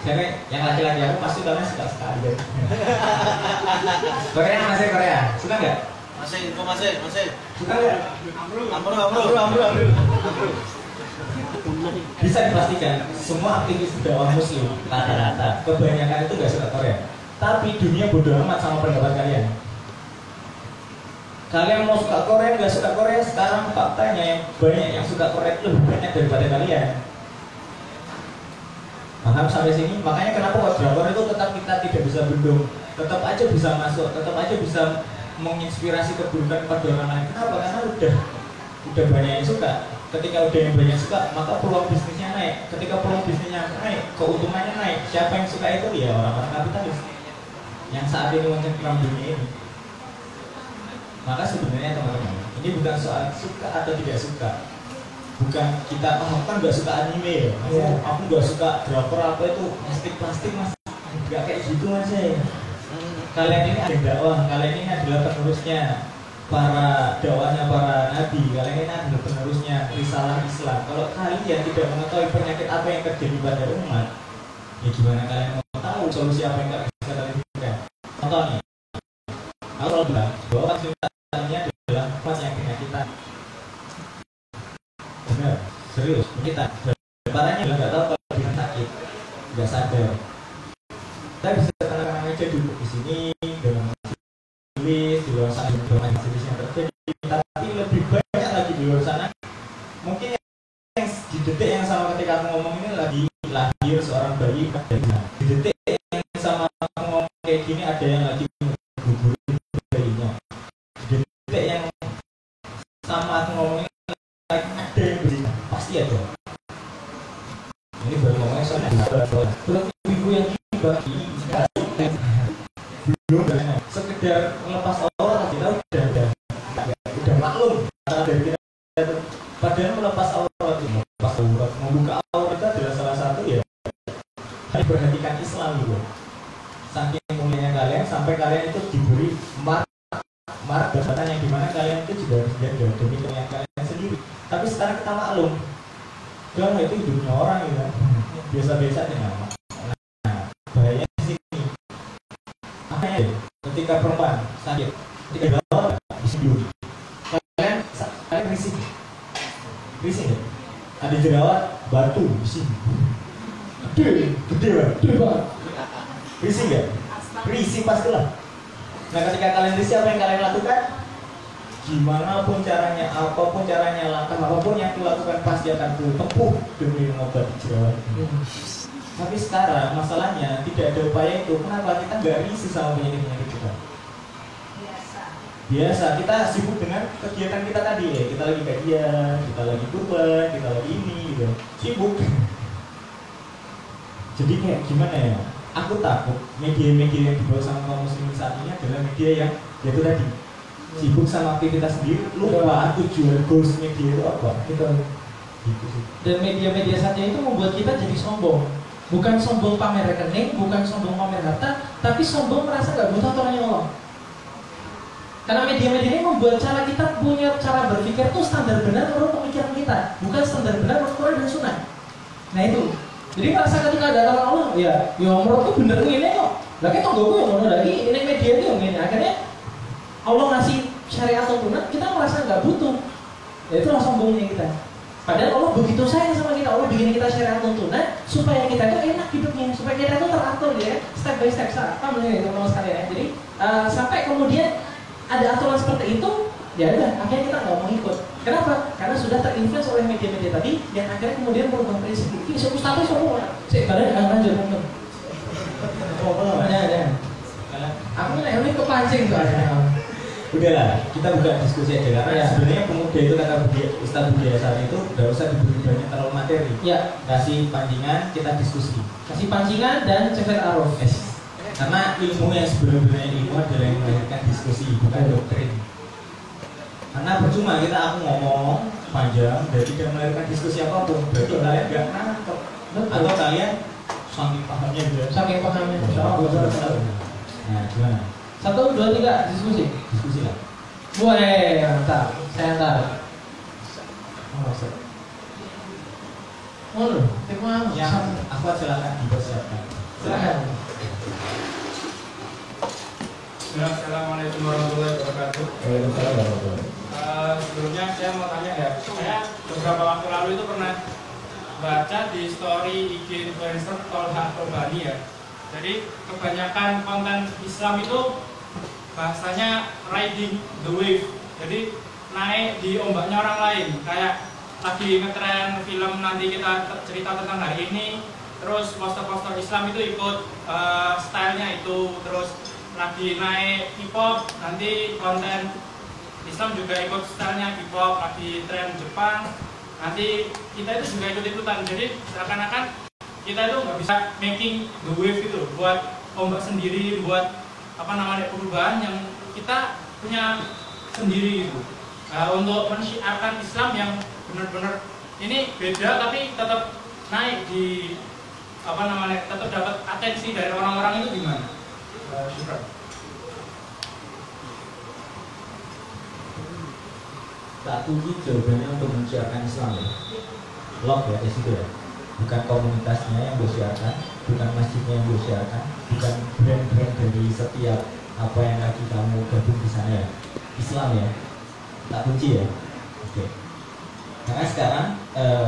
siapa yang laki-laki aku pasti kalian suka sekali kan? Korea masih Korea, suka nggak? Masih. Suka nggak? Amru. Bisa dipastikan semua aktivis dakwah muslim rata-rata kebanyakan itu nggak suka Korea. Tapi dunia bodoh amat sama pendapat kalian. Kalian mau suka Korea nggak suka Korea, sekarang faktanya yang banyak yang suka Korea itu lebih banyak daripada kalian. Paham sampai sini? Makanya kenapa kalau drakor itu tetap kita tidak bisa bendung, tetap aja bisa masuk, tetap aja bisa menginspirasi keburukan pada orang lain. Kenapa? Karena udah banyak yang suka. Ketika udah yang banyak suka, maka peluang bisnisnya naik. Ketika peluang bisnisnya naik, keuntungannya naik. Siapa yang suka itu? Ya orang-orang kapitalis yang saat ini mencengkram dunia ini. Maka sebenarnya teman-teman, ini bukan soal suka atau tidak suka. Bukan kita, aku kan gak suka anime ya, aku gak suka drakor apa itu plastik mas, gak kayak gitu mas ya. Kalian ini ada dakwah, kalian ini adalah penerusnya para dakwahnya para nabi, kalian ini adalah penerusnya risalah Islam. Kalau kalian tidak mengetahui penyakit apa yang terjadi pada umat, ya gimana kalian mau tahu solusi apa yang bisa kalian berikan? Contoh nih, aku bilang bahwa ini adalah umat yang penyakitan. Benar, serius, kita parahnya nggak tahu kalau dia sakit, nggak sadar. Kita bisa tenang-tenang aja duduk di sini dengan tulis di luar sana dengan jenis yang terjadi, tapi lebih banyak lagi di luar sana. Mungkin yang di detik yang sama ketika aku ngomong ini lagi lahir seorang bayi, di detik yang sama aku ngomong kayak gini ada yang lagi gugurin bayinya. Di detik yang sama aku ngomong ini lagi ada yang berzina, pasti ada. Ini baru ngomongnya soal ibu yang bagi belum sekedar melepas aurat kita udah maklum dari kita. Padahal melepas aurat, membuka aurat itu adalah salah satu ya. Harus perhatikan Islam gitu. Saking mulianya kalian sampai kalian itu diberi mark jabatan yang dimana kalian itu juga harus jaga demi kemuliaan kalian sendiri. Tapi sekarang kita maklum, kalau itu hidupnya orang gitu, biasa-biasa aja nama. Nah, bahayanya di sini. Makanya ketika perempuan sakit, ketika gawat disebut, kalian risih ya? Ada jerawat batu di sini, gede banget. Risih nggak? Risih pastilah. Nah ketika kalian risih apa yang kalian lakukan? Gimana pun caranya, apapun caranya, langkah apapun yang dilakukan pasti akan tempuh demi mengobati jerawat. Tapi sekarang masalahnya tidak ada upaya itu. Kenapa? Kita nggak risih sama penyakit-penyakit kita. Biasa, kita sibuk dengan kegiatan kita tadi ya. Kita lagi kajian, kita lagi kurban, kita lagi ini gitu. Sibuk. Jadi kayak gimana ya? Aku takut media-media yang dibawa sama kaum muslimin saat ini adalah media yang yaitu tadi sibuk sama aktivitas sendiri, lupa tujuan goals media itu apa gitu sih. Dan media-media saatnya itu membuat kita jadi sombong. Bukan sombong pamer rekening, bukan sombong pamer harta, tapi sombong merasa gak butuh aturannya Allah. Karena media-media ini membuat cara kita punya cara berpikir itu standar benar menurut pemikiran kita, bukan standar benar menurut Quran dan Sunnah. Nah itu. Jadi merasa ketika ada aturan Allah, ya menurutku bener ini kok. Lagi tonggoku yang ngono lagi, ini media itu yang ini. Akhirnya Allah ngasih syariat tuntunan, kita merasa nggak butuh. Ya itulah sombongnya kita. Padahal Allah begitu sayang sama kita, Allah bikin kita syariat tuntunan supaya kita itu enak hidupnya, supaya kita itu teratur ya, step by step. Apa menurut teman-teman sekalian ya? Jadi sampai kemudian ada aturan seperti itu, ya udah akhirnya kita nggak mau ikut. Kenapa? Karena sudah terinfluence oleh media-media tadi yang akhirnya kemudian merubah prinsip. Ini suatu status semua. Saya badan nggak lanjut teman. Oh, ada. Aku ini kepancing soalnya. Udahlah, kita buka diskusi aja karena sebenarnya pemuda itu kata Ustadz Budi Hasan itu nggak usah diberi banyak terlalu materi. Ya, Kasih pancingan, kita diskusi. kasih pancingan dan cefet aruf. Karena ilmu yang sebenarnya ilmu adalah yang melahirkan diskusi, bukan doktrin. Karena percuma kita aku ngomong panjang dan tidak melahirkan diskusi apapun, berarti kalian nggak nangkep. Atau kalian saking pahamnya juga. Saking pahamnya. Nah, gimana? 1, 2, 3 diskusi. Diskusi lah. Boleh, mantap. Saya antar. Oh, tema Yang aku silakan dipersiapkan. silakan. Assalamualaikum warahmatullahi wabarakatuh. Waalaikumsalam warahmatullahi wabarakatuh. Sebelumnya saya mau tanya ya, saya beberapa waktu lalu itu pernah baca di story IG influencer Tolha Tobani ya. Jadi kebanyakan konten Islam itu bahasanya riding the wave. Jadi naik di ombaknya orang lain. Kayak lagi ngetren film nanti kita cerita tentang hari ini. Terus poster-poster Islam itu ikut stylenya itu. Terus lagi naik K-pop, nanti konten Islam juga ikut stylenya K-pop. Lagi tren Jepang, nanti kita itu juga ikut-ikutan. Jadi seakan-akan kita itu nggak bisa making the wave gitu, buat ombak sendiri, buat apa namanya perubahan yang kita punya sendiri gitu. Untuk mensyiarkan Islam yang benar-benar ini beda tapi tetap naik di apa namanya, tetap dapat atensi dari orang-orang itu gimana? Syukran. Tak kunci jawabannya untuk menciarkan Islam ya. Lock ya di situ ya. Bukan komunitasnya yang bersiarkan, bukan masjidnya yang bersiarkan, bukan brand-brand dari setiap apa yang lagi kamu gabung di sana ya. Islam ya. Tak kunci ya. Oke. Karena sekarang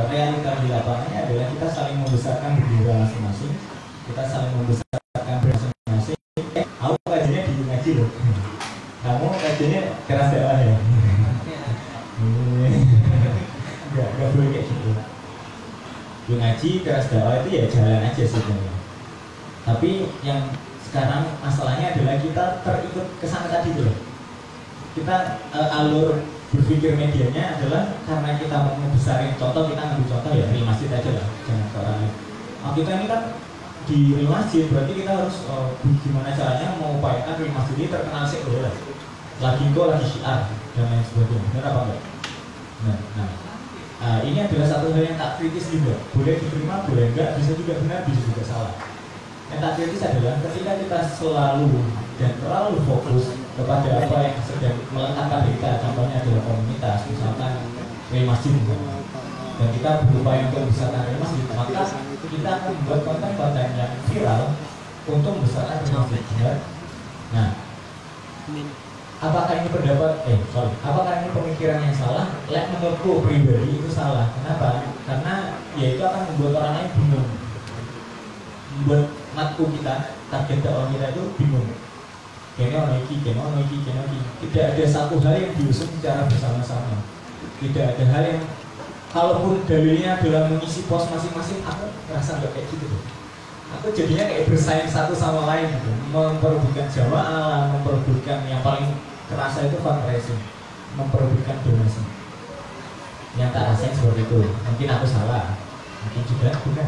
realita di lapangannya adalah kita saling membesarkan bendera masing-masing, kita saling membesarkan brand masing-masing. Aku kajiannya di ngaji loh. Kamu kajiannya keras dakwah ya. Enggak boleh kayak gitu. Di ngaji keras dakwah itu ya jalan aja sebenarnya. Tapi yang sekarang masalahnya adalah kita terikut kesana tadi tuh. Kita alur berpikir medianya adalah karena kita mau membesarin contoh, kita ngambil contoh ya di masjid aja lah, jangan ke orang lain. Kita ini kan di masjid, berarti kita harus gimana caranya mengupayakan di masjid ini terkenal sekuler. Lagi lagi syiar dan lain sebagainya. Benar apa enggak? Nah, ini adalah satu hal yang tak kritis juga. Boleh diterima, boleh enggak, bisa juga benar, bisa juga salah. Yang tak kritis adalah ketika kita selalu dan terlalu fokus kepada apa yang sedang meletakkan kita, contohnya adalah komunitas, misalkan dari masjid, dan kita berupaya untuk membesarkan dari masjid, maka kita akan membuat konten-konten yang viral untuk membesarkan dari masjid. Nah, apakah ini apakah ini pemikiran yang salah? Menurutku pribadi itu salah. Kenapa? Karena ya itu akan membuat orang lain bingung, membuat matku kita, target dakwah kita itu bingung. Tidak ada satu hal yang diusung secara bersama-sama. Tidak ada hal yang, kalaupun dalilnya adalah mengisi pos masing-masing, aku merasa nggak kayak gitu. Aku jadinya kayak bersaing satu sama lain gitu. Memperebutkan jamaah, memperebutkan yang paling kerasa itu fundraising, memperebutkan donasi. Yang tak rasain seperti itu. Mungkin aku salah, mungkin juga bukan.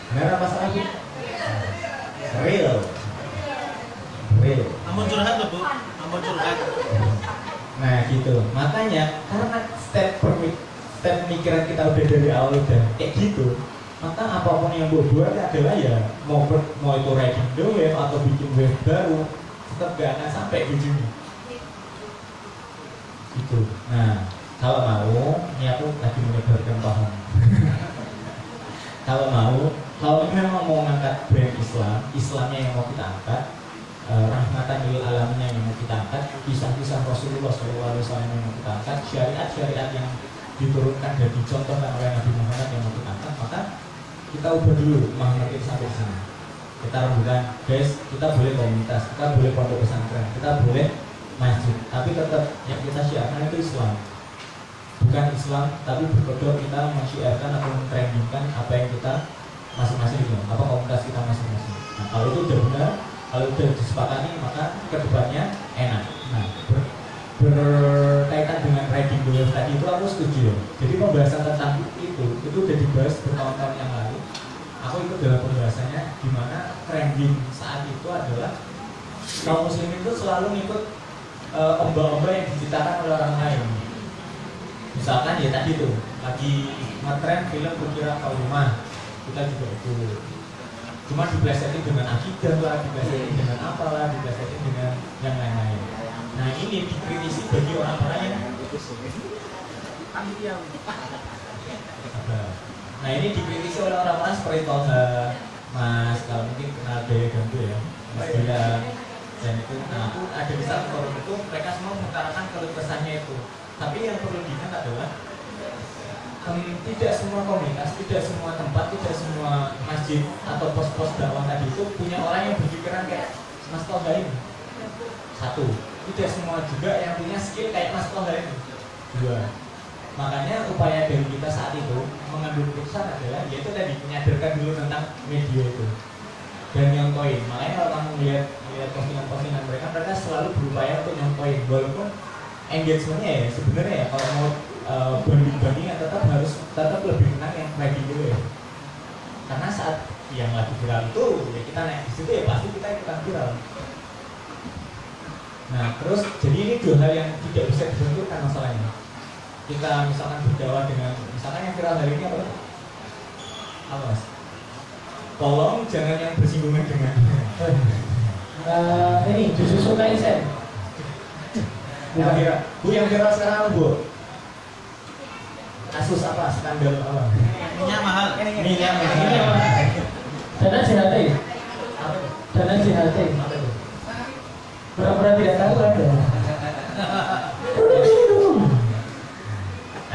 Benar apa salah Bu? Real. Ampun curhat loh Bu, ampun curhat. Nah gitu, makanya karena step pemikiran kita udah dari awal udah kayak gitu, maka apapun yang buat adalah ya mau itu riding the wave atau bikin wave baru, tetap gak akan sampai di sini. Gitu. Nah kalau mau, ini aku lagi menyebarkan paham. Kalau memang mau ngangkat brand Islam, Islamnya yang mau kita angkat, rahmatan lil alamnya yang mau kita angkat, kisah-kisah Rasulullah SAW yang mau kita angkat, syariat-syariat yang diturunkan dan dicontohkan oleh Nabi Muhammad yang mau kita angkat, maka kita ubah dulu makna kita sampai sini. Kita rembukan, guys, kita boleh komunitas, kita boleh pondok pesantren, kita boleh masjid, tapi tetap yang kita syiarkan itu Islam. Bukan Islam, tapi berkedok kita mensyiarkan atau mentrendingkan apa yang kita masing-masing itu, apa komunitas kita masing-masing. Nah kalau itu udah benar, Kalau udah disepakati maka kedepannya enak. Nah, berkaitan dengan riding the wave tadi itu aku setuju. Jadi pembahasan tentang itu udah dibahas bertahun-tahun yang lalu. Aku ikut dalam pembahasannya di mana trending saat itu adalah kaum muslim itu selalu ngikut ombak-ombak yang diciptakan oleh orang lain. Misalkan ya tadi tuh lagi ngetren film Kukira Kau Rumah, kita juga itu. Cuma diplesetin dengan akidah lah, diplesetin dengan apalah, diplesetin dengan yang lain-lain. Nah ini dikritisi bagi orang-orang yang nah ini dikritisi oleh orang-orang seperti Toha, Mas, kalau mungkin kenal Daya Gantu ya, Mas Daya, dan itu. Nah aku ada di satu forum itu, mereka semua mengutarakan keluh kesahnya itu. Tapi yang perlu diingat adalah tidak semua komunitas, tidak semua tempat, tidak semua masjid atau pos-pos dakwah tadi itu punya orang yang berpikiran kayak Mas Toha ini. Satu, tidak semua juga yang punya skill kayak Mas Toha ini. Dua, makanya upaya dari kita saat itu mengambil keputusan adalah yaitu tadi menyadarkan dulu tentang media itu dan nyontoin. Makanya kalau kamu lihat postingan-postingan mereka selalu berupaya untuk nyontoin, walaupun engagementnya ya sebenarnya ya kalau mau banding-bandingnya tetap lebih menang yang riding dulu ya. Karena saat yang lagi viral itu ya kita naik di situ ya pasti kita ikutan viral. Nah terus jadi ini dua hal yang tidak bisa dibenturkan masalahnya. Kita misalkan berdakwah dengan misalkan yang viral hari ini apa Mas? Tolong jangan yang bersinggungan dengan ini Jujutsu Kaisen. Yang viral sekarang Bu. Kasus apa? Skandal apa? Minyak mahal. Minyak mahal. Dana JHT. Dana JHT. Pura-pura tidak tahu ada.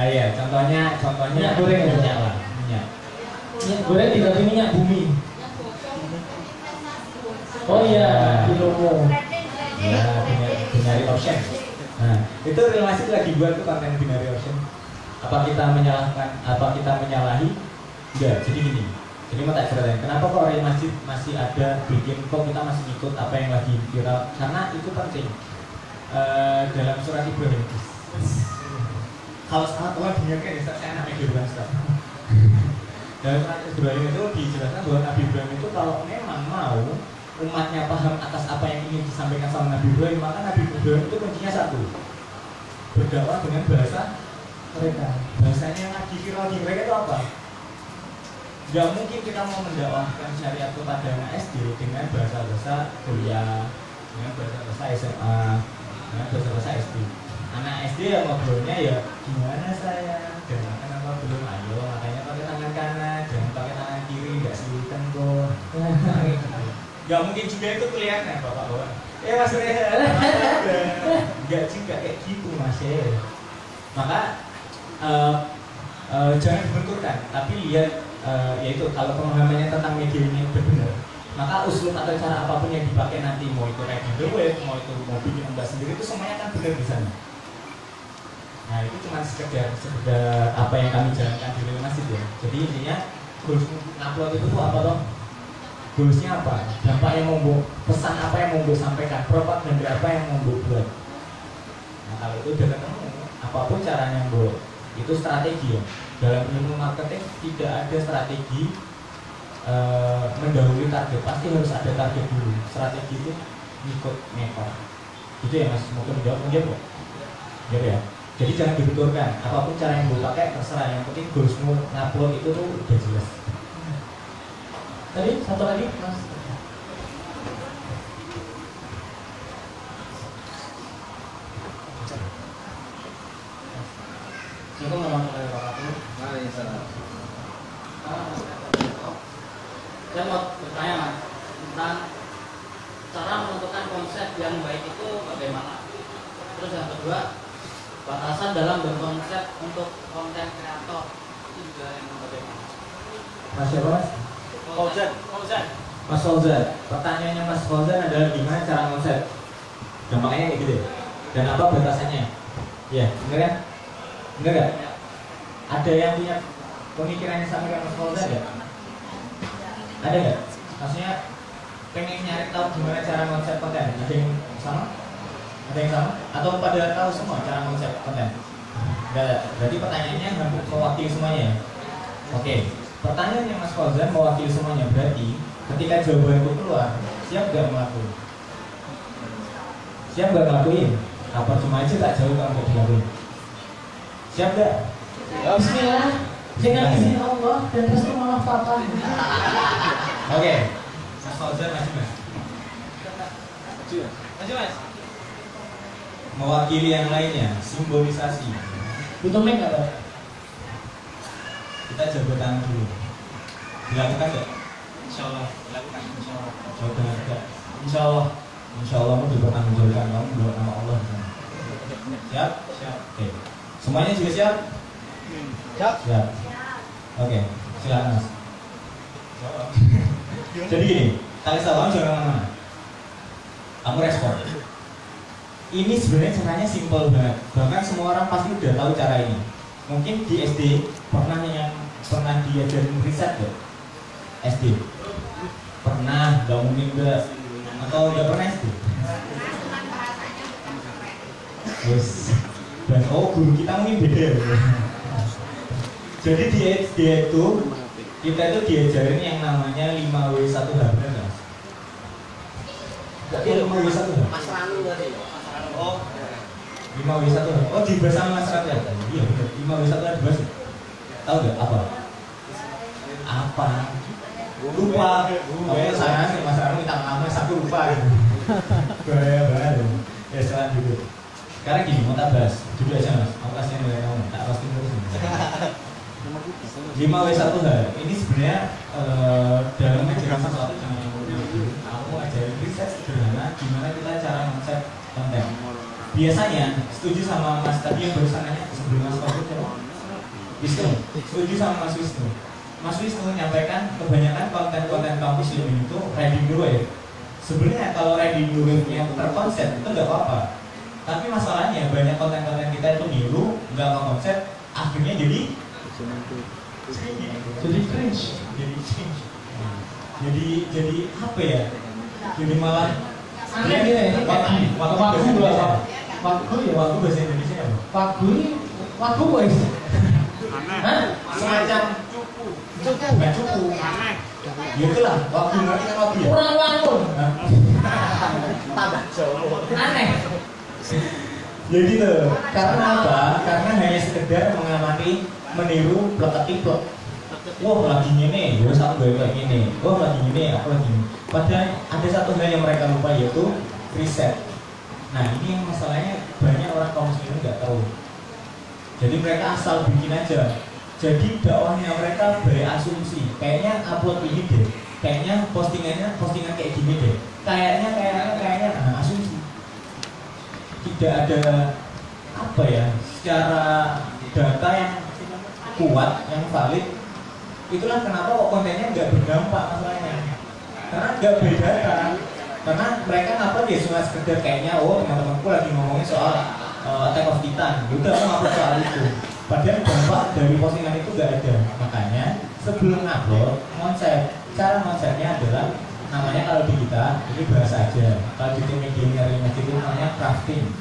Iya, contohnya minyak goreng minyak lah, minyak. Minyak goreng diganti minyak bumi. Oh iya, di Lomo. Ya, binary option. Nah, itu relasi lagi buat tuh konten binary option. Apa kita menyalahkan? Apa kita menyalahi? Enggak. Jadi gini. Jadi mau tak ceritain. Kenapa kok orang masjid masih ada bikin kok kita masih ikut apa yang lagi viral? Karena itu penting. Dalam surat Ibrahim. Kalau salah Tuhan dengarkan ya, saya enak media bukan Ustaz. Dalam surat Ibrahim itu dijelaskan bahwa Nabi Ibrahim itu kalau memang mau umatnya paham atas apa yang ingin disampaikan sama Nabi Ibrahim, maka Nabi Ibrahim itu kuncinya satu, berdakwah dengan bahasa mereka. Bahasanya yang lagi viral di mereka itu apa? Gak mungkin kita mau mendakwahkan syariat kepada anak SD dengan bahasa-bahasa kuliah, dengan bahasa-bahasa SMA, dengan bahasa-bahasa SD. Anak SD yang ngobrolnya ya gimana saya, dan makan apa belum, ayo makanya pakai tangan kanan, jangan pakai tangan kiri, nggak sulitan kok. Gak mungkin juga itu kelihatan bapak-bapak. Mas Rehan, nggak juga kayak gitu Mas ya. Maka jangan dibenturkan, tapi lihat yaitu kalau pemahamannya tentang media ini benar, maka usul atau cara apapun yang dipakai nanti, mau itu riding the wave, mau bikin ombak sendiri, itu semuanya akan benar di sana. Nah itu cuma sekedar apa yang kami jalankan di masjid ya. Jadi intinya goals upload itu tuh apa toh? Goalsnya apa? Dampak yang mau pesan apa yang mau sampaikan? Propaganda apa yang mau buat? Nah kalau itu udah ketemu, apapun caranya mau itu strategi ya. Dalam ilmu marketing tidak ada strategi mendahului target, pasti harus ada target dulu. Strategi itu ngikut ngekor. Gitu ya Mas, mungkin menjawab kok? Jawab ya. Jadi jangan dibenturkan, apapun cara yang mau pakai terserah, yang penting goalsmu ngupload itu tuh udah jelas. Tadi satu lagi Mas. Assalamualaikum warahmatullahi wabarakatuh. Waalaikumsalam. Saya mau bertanya Mas tentang cara menentukan konsep yang baik itu bagaimana. Terus yang kedua, batasan dalam berkonsep untuk konten kreator itu juga yang bagaimana. Mas siapa Mas? Fauzan. Mas Fauzan. Pertanyaannya Mas Fauzan adalah gimana cara konsep? Gampangnya kayak gitu. Dan apa batasannya? Ya, bener kan? Bener gak? Ada yang punya pemikirannya sama dengan Mas Fauzan gak? Ada gak? Maksudnya pengen nyari tahu gimana cara konsep konten? Ada yang sama? Ada yang sama? Atau pada tahu semua cara konsep konten? Enggak, berarti pertanyaannya hampir mewakili semuanya ya? Oke, pertanyaan yang Mas Fauzan mewakili semuanya, berarti ketika jawaban itu keluar, siap gak ngelakuin? Siap gak ngelakuin? Apa cuma aja tak jauh kalau gak dilakuin? Siap gak? Bismillah, dengan izin Allah dan restu mama papa. Oke, Mas Fauzan maju Mas. Maju Mas. Mewakili yang lainnya, simbolisasi. Butuh mic nggak, Pak? Kita jabat tangan dulu. Dilakukan gak? Insya Allah dilakukan. Insya Allah. Jawab dengan tegak. Insya Allah. Insya Allah kamu dipertanggungjawabkan, kamu berdoa nama Allah. Siap? Siap. Oke. Semuanya juga siap? Siap. Siap. Oke. Silakan Mas. Jadi gini, tali salam jangan kemana-mana. Kamu respon. Ini sebenarnya caranya simpel banget. Bahkan semua orang pasti udah tahu cara ini. Mungkin di SD pernah diajarin riset gak? SD pernah, gak mungkin enggak, atau udah pernah SD? Yes. Dan guru kita mungkin beda ya. Jadi di SD itu kita itu diajarin yang namanya 5W1H, benar nggak? Jadi 5W1H. Mas Ranu tadi. Oh. 5W1H. Oh, dibahas sama Mas Ranu ya? Iya benar. 5W1H dibahas. Tahu nggak apa? Apa? Lupa. Oke, saya sih Mas Ranu minta maaf, aku lupa. Bahaya banget. Ya sekarang dulu. Sekarang gini, mau tak bahas. Duduk aja Mas. Aku kasih nilai kamu. Tak pasti terus. 5W1H ini sebenarnya dalam ajaran sesuatu yang aku ajarin riset sederhana gimana kita cara konsep konten. Biasanya setuju sama Mas tadi yang barusan nanya sebelum Mas Wisnu. Setuju sama Mas Wisnu. Mas Wisnu menyampaikan kebanyakan konten-konten kampus ini itu reading the wave. Sebenarnya kalau reading the wave-nya terkonsep itu nggak apa-apa. Tapi masalahnya banyak konten-konten kita itu niru, nggak konsep, akhirnya jadi cringe. Jadi apa ya? Jadi malah Aneh gini, waktu bahasa Indonesia apa? Waktu guys. Hah? Semacam bukan cupu. Ya itulah, waktu ngerti kan waktu ya? Kurang waktu. Aneh. Jadi tuh, karena apa? Karena hanya sekedar mengamati, meniru, plek-plek. Wah lagi gini, gue sama gue kayak gini. Wah lagi gini, aku lagi gini. Padahal ada satu hal yang mereka lupa yaitu riset. Nah ini yang masalahnya banyak orang kaum muslimin nggak tahu. Jadi mereka asal bikin aja. Jadi dakwahnya mereka berasumsi. Kayaknya upload ini deh. Kayaknya postingan kayak gini deh. Kayaknya asumsi. Tidak ada apa ya secara data yang kuat, yang valid. Itulah kenapa kok kontennya nggak berdampak masalahnya. Karena nggak beda kan. Karena mereka ngupload ya cuma sekedar kayaknya teman-temanku lagi ngomongin soal Attack of Titan. Udah aku ngupload soal itu. Padahal dampak dari postingan itu nggak ada. Makanya sebelum ngupload cara konsepnya adalah namanya kalau di kita ini bahasa aja. Kalau di tim media itu namanya crafting,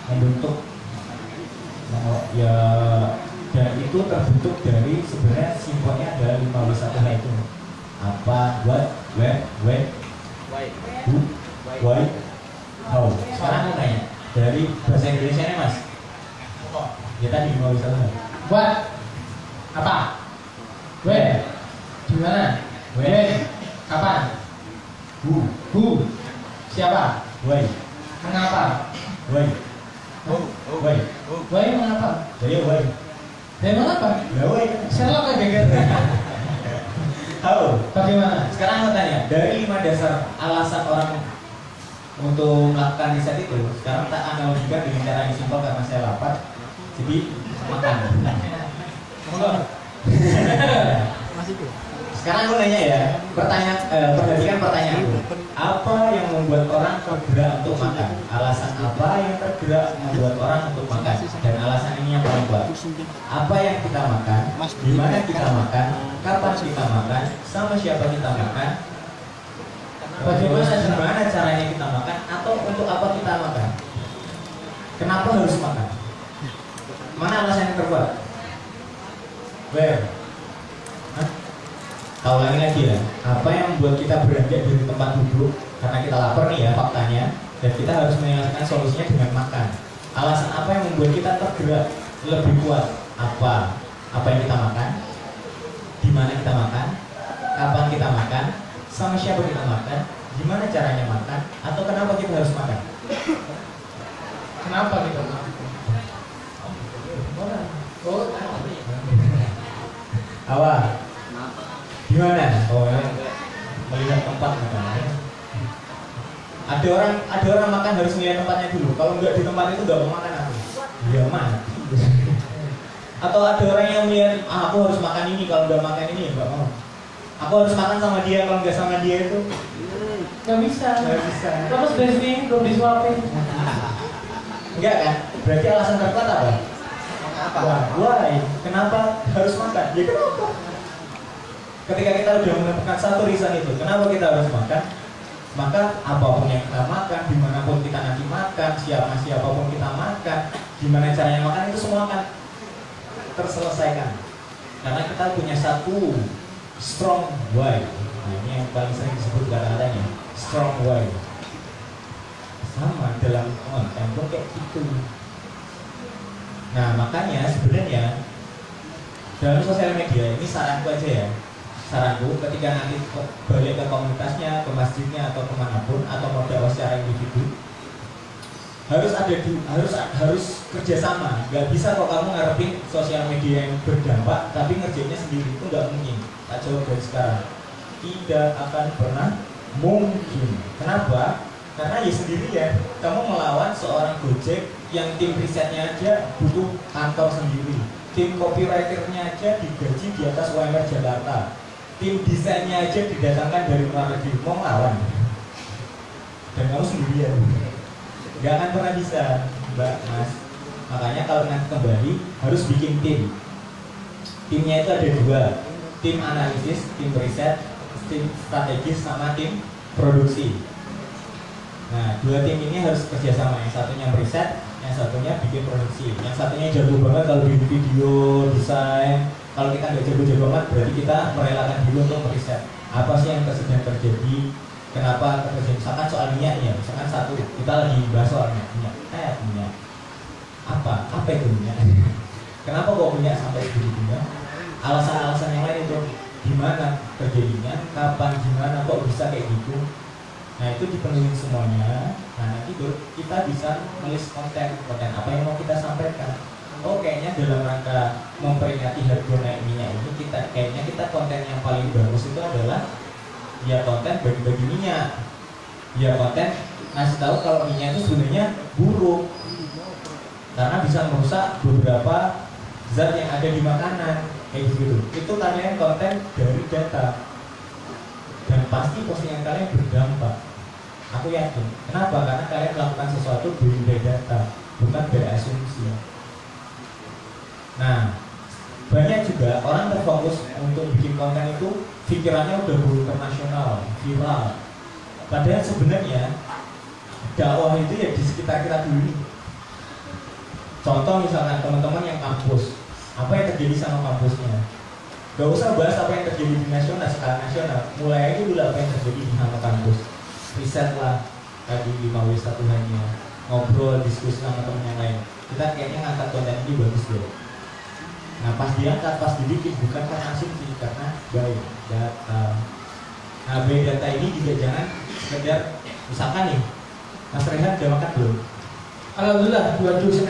membentuk ya, dan itu terbentuk dari sebenarnya simbolnya adalah 5W1H itu apa, what, where, when, who, why, how. Sekarang aku tanya dari bahasa Indonesia nya Mas. Ya tadi 5W1H. What? Apa? Where? Gimana? When? Kapan? Who? Siapa? Why? Mengapa? Why? Why? Why mengapa? Jadi why? Dari mengapa? Ya why? Sherlock kayak gitu. How? Bagaimana? Sekarang aku tanya, dari 5 dasar alasan orang untuk melakukan riset itu, sekarang tak analogikan dengan cara yang simpel karena saya lapar, jadi makan. Sekarang aku nanya ya, perhatikan pertanyaan. Apa yang membuat orang tergerak untuk makan? Alasan apa yang tergerak membuat orang untuk makan? Dan alasan ini yang paling kuat. Apa yang kita makan? Di mana kita makan? Kapan kita makan? Sama siapa kita makan? Bagaimana caranya kita makan atau untuk apa kita makan? Kenapa harus makan? Mana alasan yang terkuat? Tahu lagi ya, apa yang membuat kita beranjak dari tempat duduk karena kita lapar nih ya faktanya, dan kita harus menyelesaikan solusinya dengan makan. Alasan apa yang membuat kita tergerak lebih kuat? Apa yang kita makan? Di mana kita makan? Kapan kita makan? Sama siapa kita makan? Gimana caranya makan? Atau kenapa kita harus makan? Kenapa kita makan? Awal. Gimana? Oh, ya. Melihat tempat makan. Ada orang makan harus melihat tempatnya dulu. Kalau nggak di tempat itu nggak mau makan aku. Ya mati. Atau ada orang yang melihat aku harus makan ini, kalau nggak makan ini ya nggak mau. Aku harus makan sama dia, kalau nggak sama dia itu Nggak bisa. bisa. Terus dari belum disuapin. Enggak kan? Berarti alasan terkuat apa? Why? Kenapa harus makan? Ya kenapa? Ketika kita udah menemukan satu reason itu, kenapa kita harus makan? Maka apapun yang kita makan, dimanapun kita nanti makan, siapapun kita makan, gimana caranya makan itu semua akan terselesaikan. Karena kita punya satu strong why. Nah, ini yang paling sering disebut kata-katanya strong why. Sama dalam konten pun kayak gitu. Nah makanya sebenarnya dalam sosial media ini saranku aja ya, saranku ketika nanti balik ke komunitasnya, ke masjidnya atau kemanapun atau mau dakwah secara individu, harus kerjasama. Gak bisa kok kamu ngarepin sosial media yang berdampak tapi ngerjainnya sendiri, itu nggak mungkin. Tak jawab dari sekarang, tidak akan pernah mungkin. Kenapa? Karena ya sendirian, kamu melawan seorang Gojek yang tim risetnya aja butuh kantor sendiri, tim copywriternya aja digaji di atas UMR Jakarta, tim desainnya aja didatangkan dari luar negeri, mau melawan. Dan kamu sendirian, gak akan pernah bisa, Mbak, Mas. Makanya kalau nanti kembali harus bikin tim. Timnya itu ada dua, tim analisis, tim riset, tim strategis, sama tim produksi. Nah, dua tim ini harus kerjasama. Yang satunya meriset, yang satunya bikin produksi. Yang satunya jago banget kalau bikin video, desain. Kalau kita nggak jago-jago banget, berarti kita merelakan diri untuk meriset. Apa sih yang sedang terjadi? Kenapa terjadi? Misalkan soal minyak ya, misalkan satu, kita lagi bahas soal minyak. Minyak. Apa itu minyak? Kenapa kok minyak sampai segitunya? Alasan-alasan yang lain itu gimana terjadinya? Kapan? Gimana? Kok bisa kayak gitu? Nah itu dipenuhi semuanya. Nah nanti kita bisa menulis konten apa yang mau kita sampaikan. Oh kayaknya dalam rangka memperingati harga naik minyak ini kita konten yang paling bagus itu adalah ya konten bagi-bagi minyak. Ya konten ngasih tahu kalau minyak itu sebenarnya buruk karena bisa merusak beberapa zat yang ada di makanan kayak gitu. Itu kalian konten dari data. Dan pasti postingan kalian berdampak. Aku yakin. Kenapa? Karena kalian melakukan sesuatu dari data, bukan dari asumsi. Nah, banyak juga orang terfokus untuk bikin konten itu pikirannya udah internasional, viral. Padahal sebenarnya dakwah itu ya di sekitar kita dulu. Contoh misalkan teman-teman yang kampus, apa yang terjadi sama kampusnya? Gak usah bahas apa yang terjadi di nasional, skala nasional. Mulai aja dulu apa yang terjadi di sama kampus. Riset lah, tadi 5W1 hanya ngobrol, diskusi sama temen yang lain. Kita kayaknya ngangkat konten ini bagus deh. Nah pas diangkat, pas dibikin, bukan karena asumsi, karena baik data. Nah baik data ini juga jangan sekedar, misalkan nih, Mas Rehan udah makan belum? Alhamdulillah, 2 dus.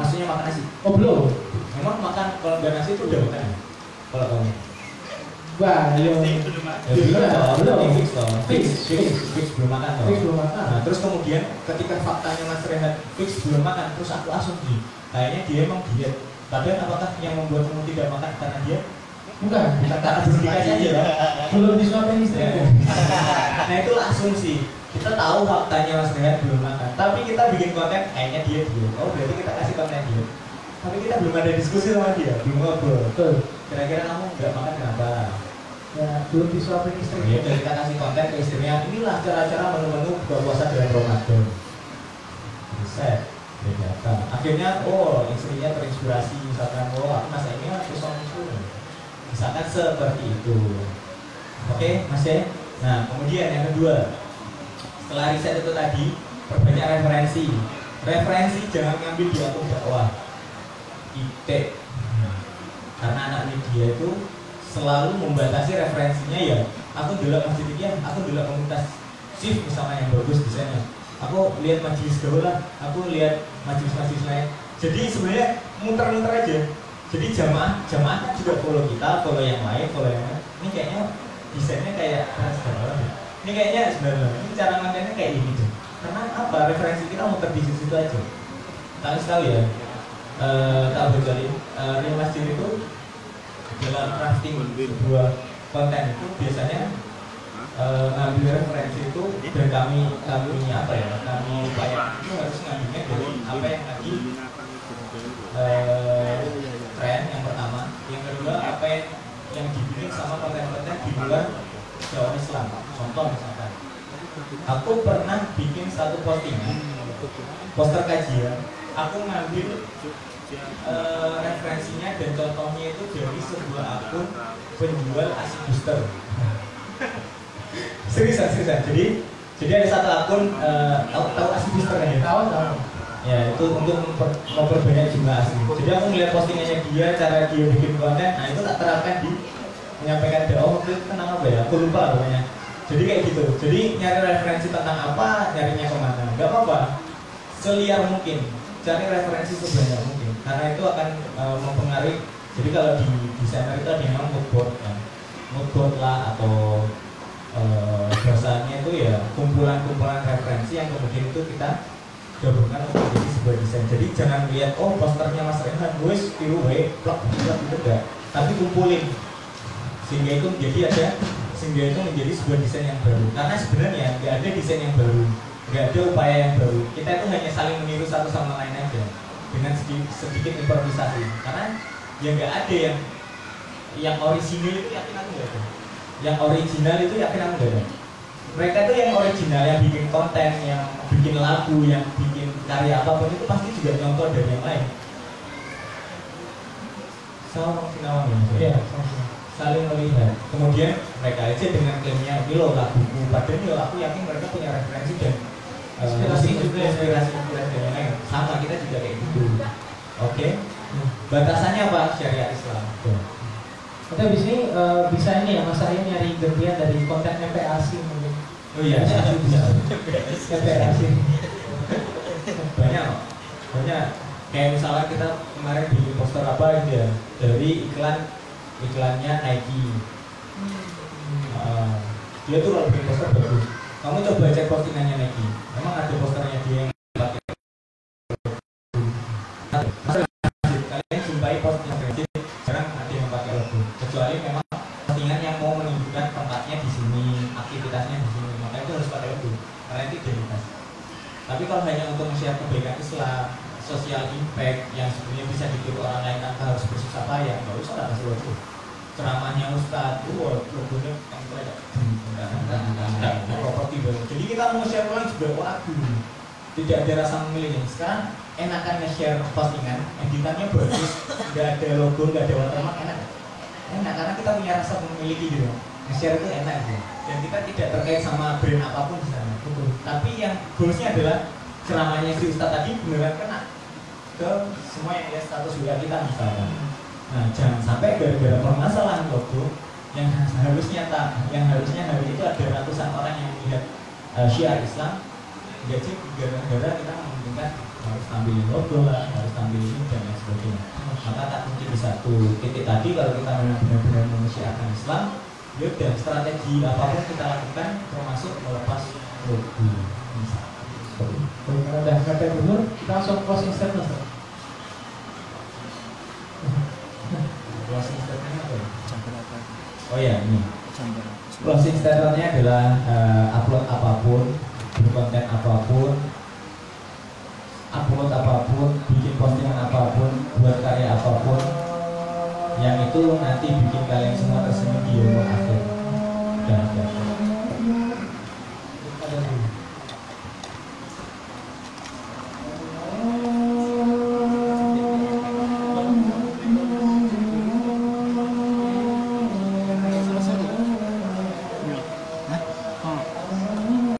Maksudnya makan nasi? Oh belum? Emang makan, kalau nggak nasi itu udah makan ya? Kalau kamu? Wah, belum fix belum makan toh. Fix belum makan. Nah, terus kemudian ketika faktanya Mas Rehan fix belum makan, terus aku asumsi kayaknya dia emang diet. Tapi apakah yang membuat kamu tidak makan karena dia? Bukan Karena asumsi aja ya. Belum disuapin istri. Nah itu asumsi. Kita tahu faktanya Mas Rehan belum makan, tapi kita bikin konten kayaknya dia diet. Oh berarti kita kasih konten diet. Tapi kita belum ada diskusi sama dia, belum ngobrol. Kira-kira kamu nggak makan kenapa? Ya, belum disuapin istri. Ya, dan kita kasih konten ke istrinya, inilah cara-cara menu-menu buka puasa dalam Ramadan. Riset, data. Akhirnya, oh istrinya terinspirasi, misalkan, oh aku masa ini aku suami itu. Misalkan seperti itu. Oke, Mas ya. Nah, kemudian yang kedua, setelah riset itu tadi, perbanyak referensi. Referensi jangan ngambil di akun dakwah. IT. Karena anak media itu selalu membatasi referensinya ya. Aku dulu masjid ini, aku dulu komunitas shift misalnya yang bagus desainnya. Aku lihat majelis gaul lah, aku lihat majelis-majelis lain. Jadi sebenarnya muter-muter aja. Jadi jamaah kan juga follow kita, follow yang lain, follow yang lain. Ini kayaknya desainnya kayak ini kayaknya sebenarnya ini cara ngontennya kayak ini tuh. Karena apa? Referensi kita muter di situ aja. Kalian tahu ya? Tak bocorin. Real Masjid itu dalam crafting sebuah konten itu biasanya ngambil referensi itu dan kami apa ya? Kami upayakan itu harus ngambilnya dari apa yang lagi tren yang pertama, yang kedua apa yang dibikin sama konten-konten di luar Jawa Islam. Contoh misalkan, aku pernah bikin satu postingan, poster kajian, aku ngambil referensinya dan contohnya itu dari sebuah akun penjual ASI booster. seriusan. Jadi ada satu akun tahu ASI booster kan ya? Tahu. Ya itu untuk memperbanyak jumlah ASI. Jadi aku melihat postingannya dia, cara dia bikin konten, nah itu tak terapkan di menyampaikan dakwah. Itu tentang apa ya? Aku lupa pokoknya. Jadi kayak gitu. Jadi nyari referensi tentang apa, nyarinya kemana? Gak apa-apa. Seliar mungkin. Cari referensi sebanyak mungkin. Karena itu akan mempengaruhi. Jadi kalau di desainer itu ada yang namanya moodboard kan. Moodboard lah atau bahasanya itu ya kumpulan-kumpulan referensi yang kemudian itu kita gabungkan untuk menjadi sebuah desain. Jadi jangan lihat oh posternya Mas Rehan, wes tiru wae, plak itu enggak. Tapi kumpulin sehingga itu menjadi sebuah desain yang baru. Karena sebenarnya nggak ada desain yang baru, nggak ada upaya yang baru. Kita itu hanya saling meniru satu sama lain aja dengan sedikit improvisasi. Karena ya nggak ada yang original itu yakin aku nggak ada. Yang original itu yakin aku nggak ada. Mereka itu yang original, yang bikin konten, yang bikin lagu, yang bikin karya apapun itu pasti juga nyontoh dari yang lain. Sama Sinawang ya. Saling melihat. Kemudian mereka aja dengan klaimnya ini loh laguku, padahal aku yakin mereka punya referensi dan inspirasi dan yang lain. Sama kita juga kayak gitu. Oke. Batasannya apa? Syariat Islam. Kita di sini bisa ini ya, Mas Arya nyari gantian dari konten MPASI mungkin. Oh iya, bisa. MPASI. Banyak. Kayak misalnya kita kemarin bikin poster apa gitu ya, dari iklannya Nike. Dia tuh kalau bikin poster bagus. Kamu coba cek postingannya Nike. Memang ada posternya dia yang pakai. Kalian jumpai postingan Nike, jarang ada yang pakai logo. Kecuali memang postingan yang mau menunjukkan tempatnya di sini, aktivitasnya di sini, maka itu harus pakai logo. Karena itu identitas. Tapi kalau hanya untuk share kebaikan Islam, social impact yang sebenarnya bisa ditiru orang lain tanpa harus bersusah payah, nggak usah lah kasih logo. Ceramahnya Ustadz, logonya properti baru. Jadi kita mau share ulang juga waduh, tidak ada rasa memilih. Sekarang enakan nge-share postingan, editannya bagus, nggak ada logo, nggak ada watermark, enak karena kita punya rasa memiliki gitu. Nge-share itu enak gitu. Dan kita tidak terkait sama brand apapun di sana. Tapi yang goalsnya adalah ceramahnya si Ustadz tadi beneran kena ke semua yang lihat status WA kita misalkan. Nah, jangan sampai gara-gara permasalahan logo yang harusnya hari itu ada ratusan orang yang melihat syiar Islam, jadi gara-gara kita mementingkan harus tampilin logo lah, harus tampilin ini dan lain sebagainya. Maka tak kunci di satu titik tadi, kalau kita memang benar-benar menyiarkan Islam, ya udah strategi apapun kita lakukan termasuk melepas logo. Kalau udah kata gubernur, kita langsung closing statement. Closing statement apa ya? Oh ya ini. Closing statementnya adalah upload apapun, berkonten apapun, bikin postingan apapun, buat karya apapun, yang itu itu nanti bikin kalian semua tersenyum di umur akhir. Dan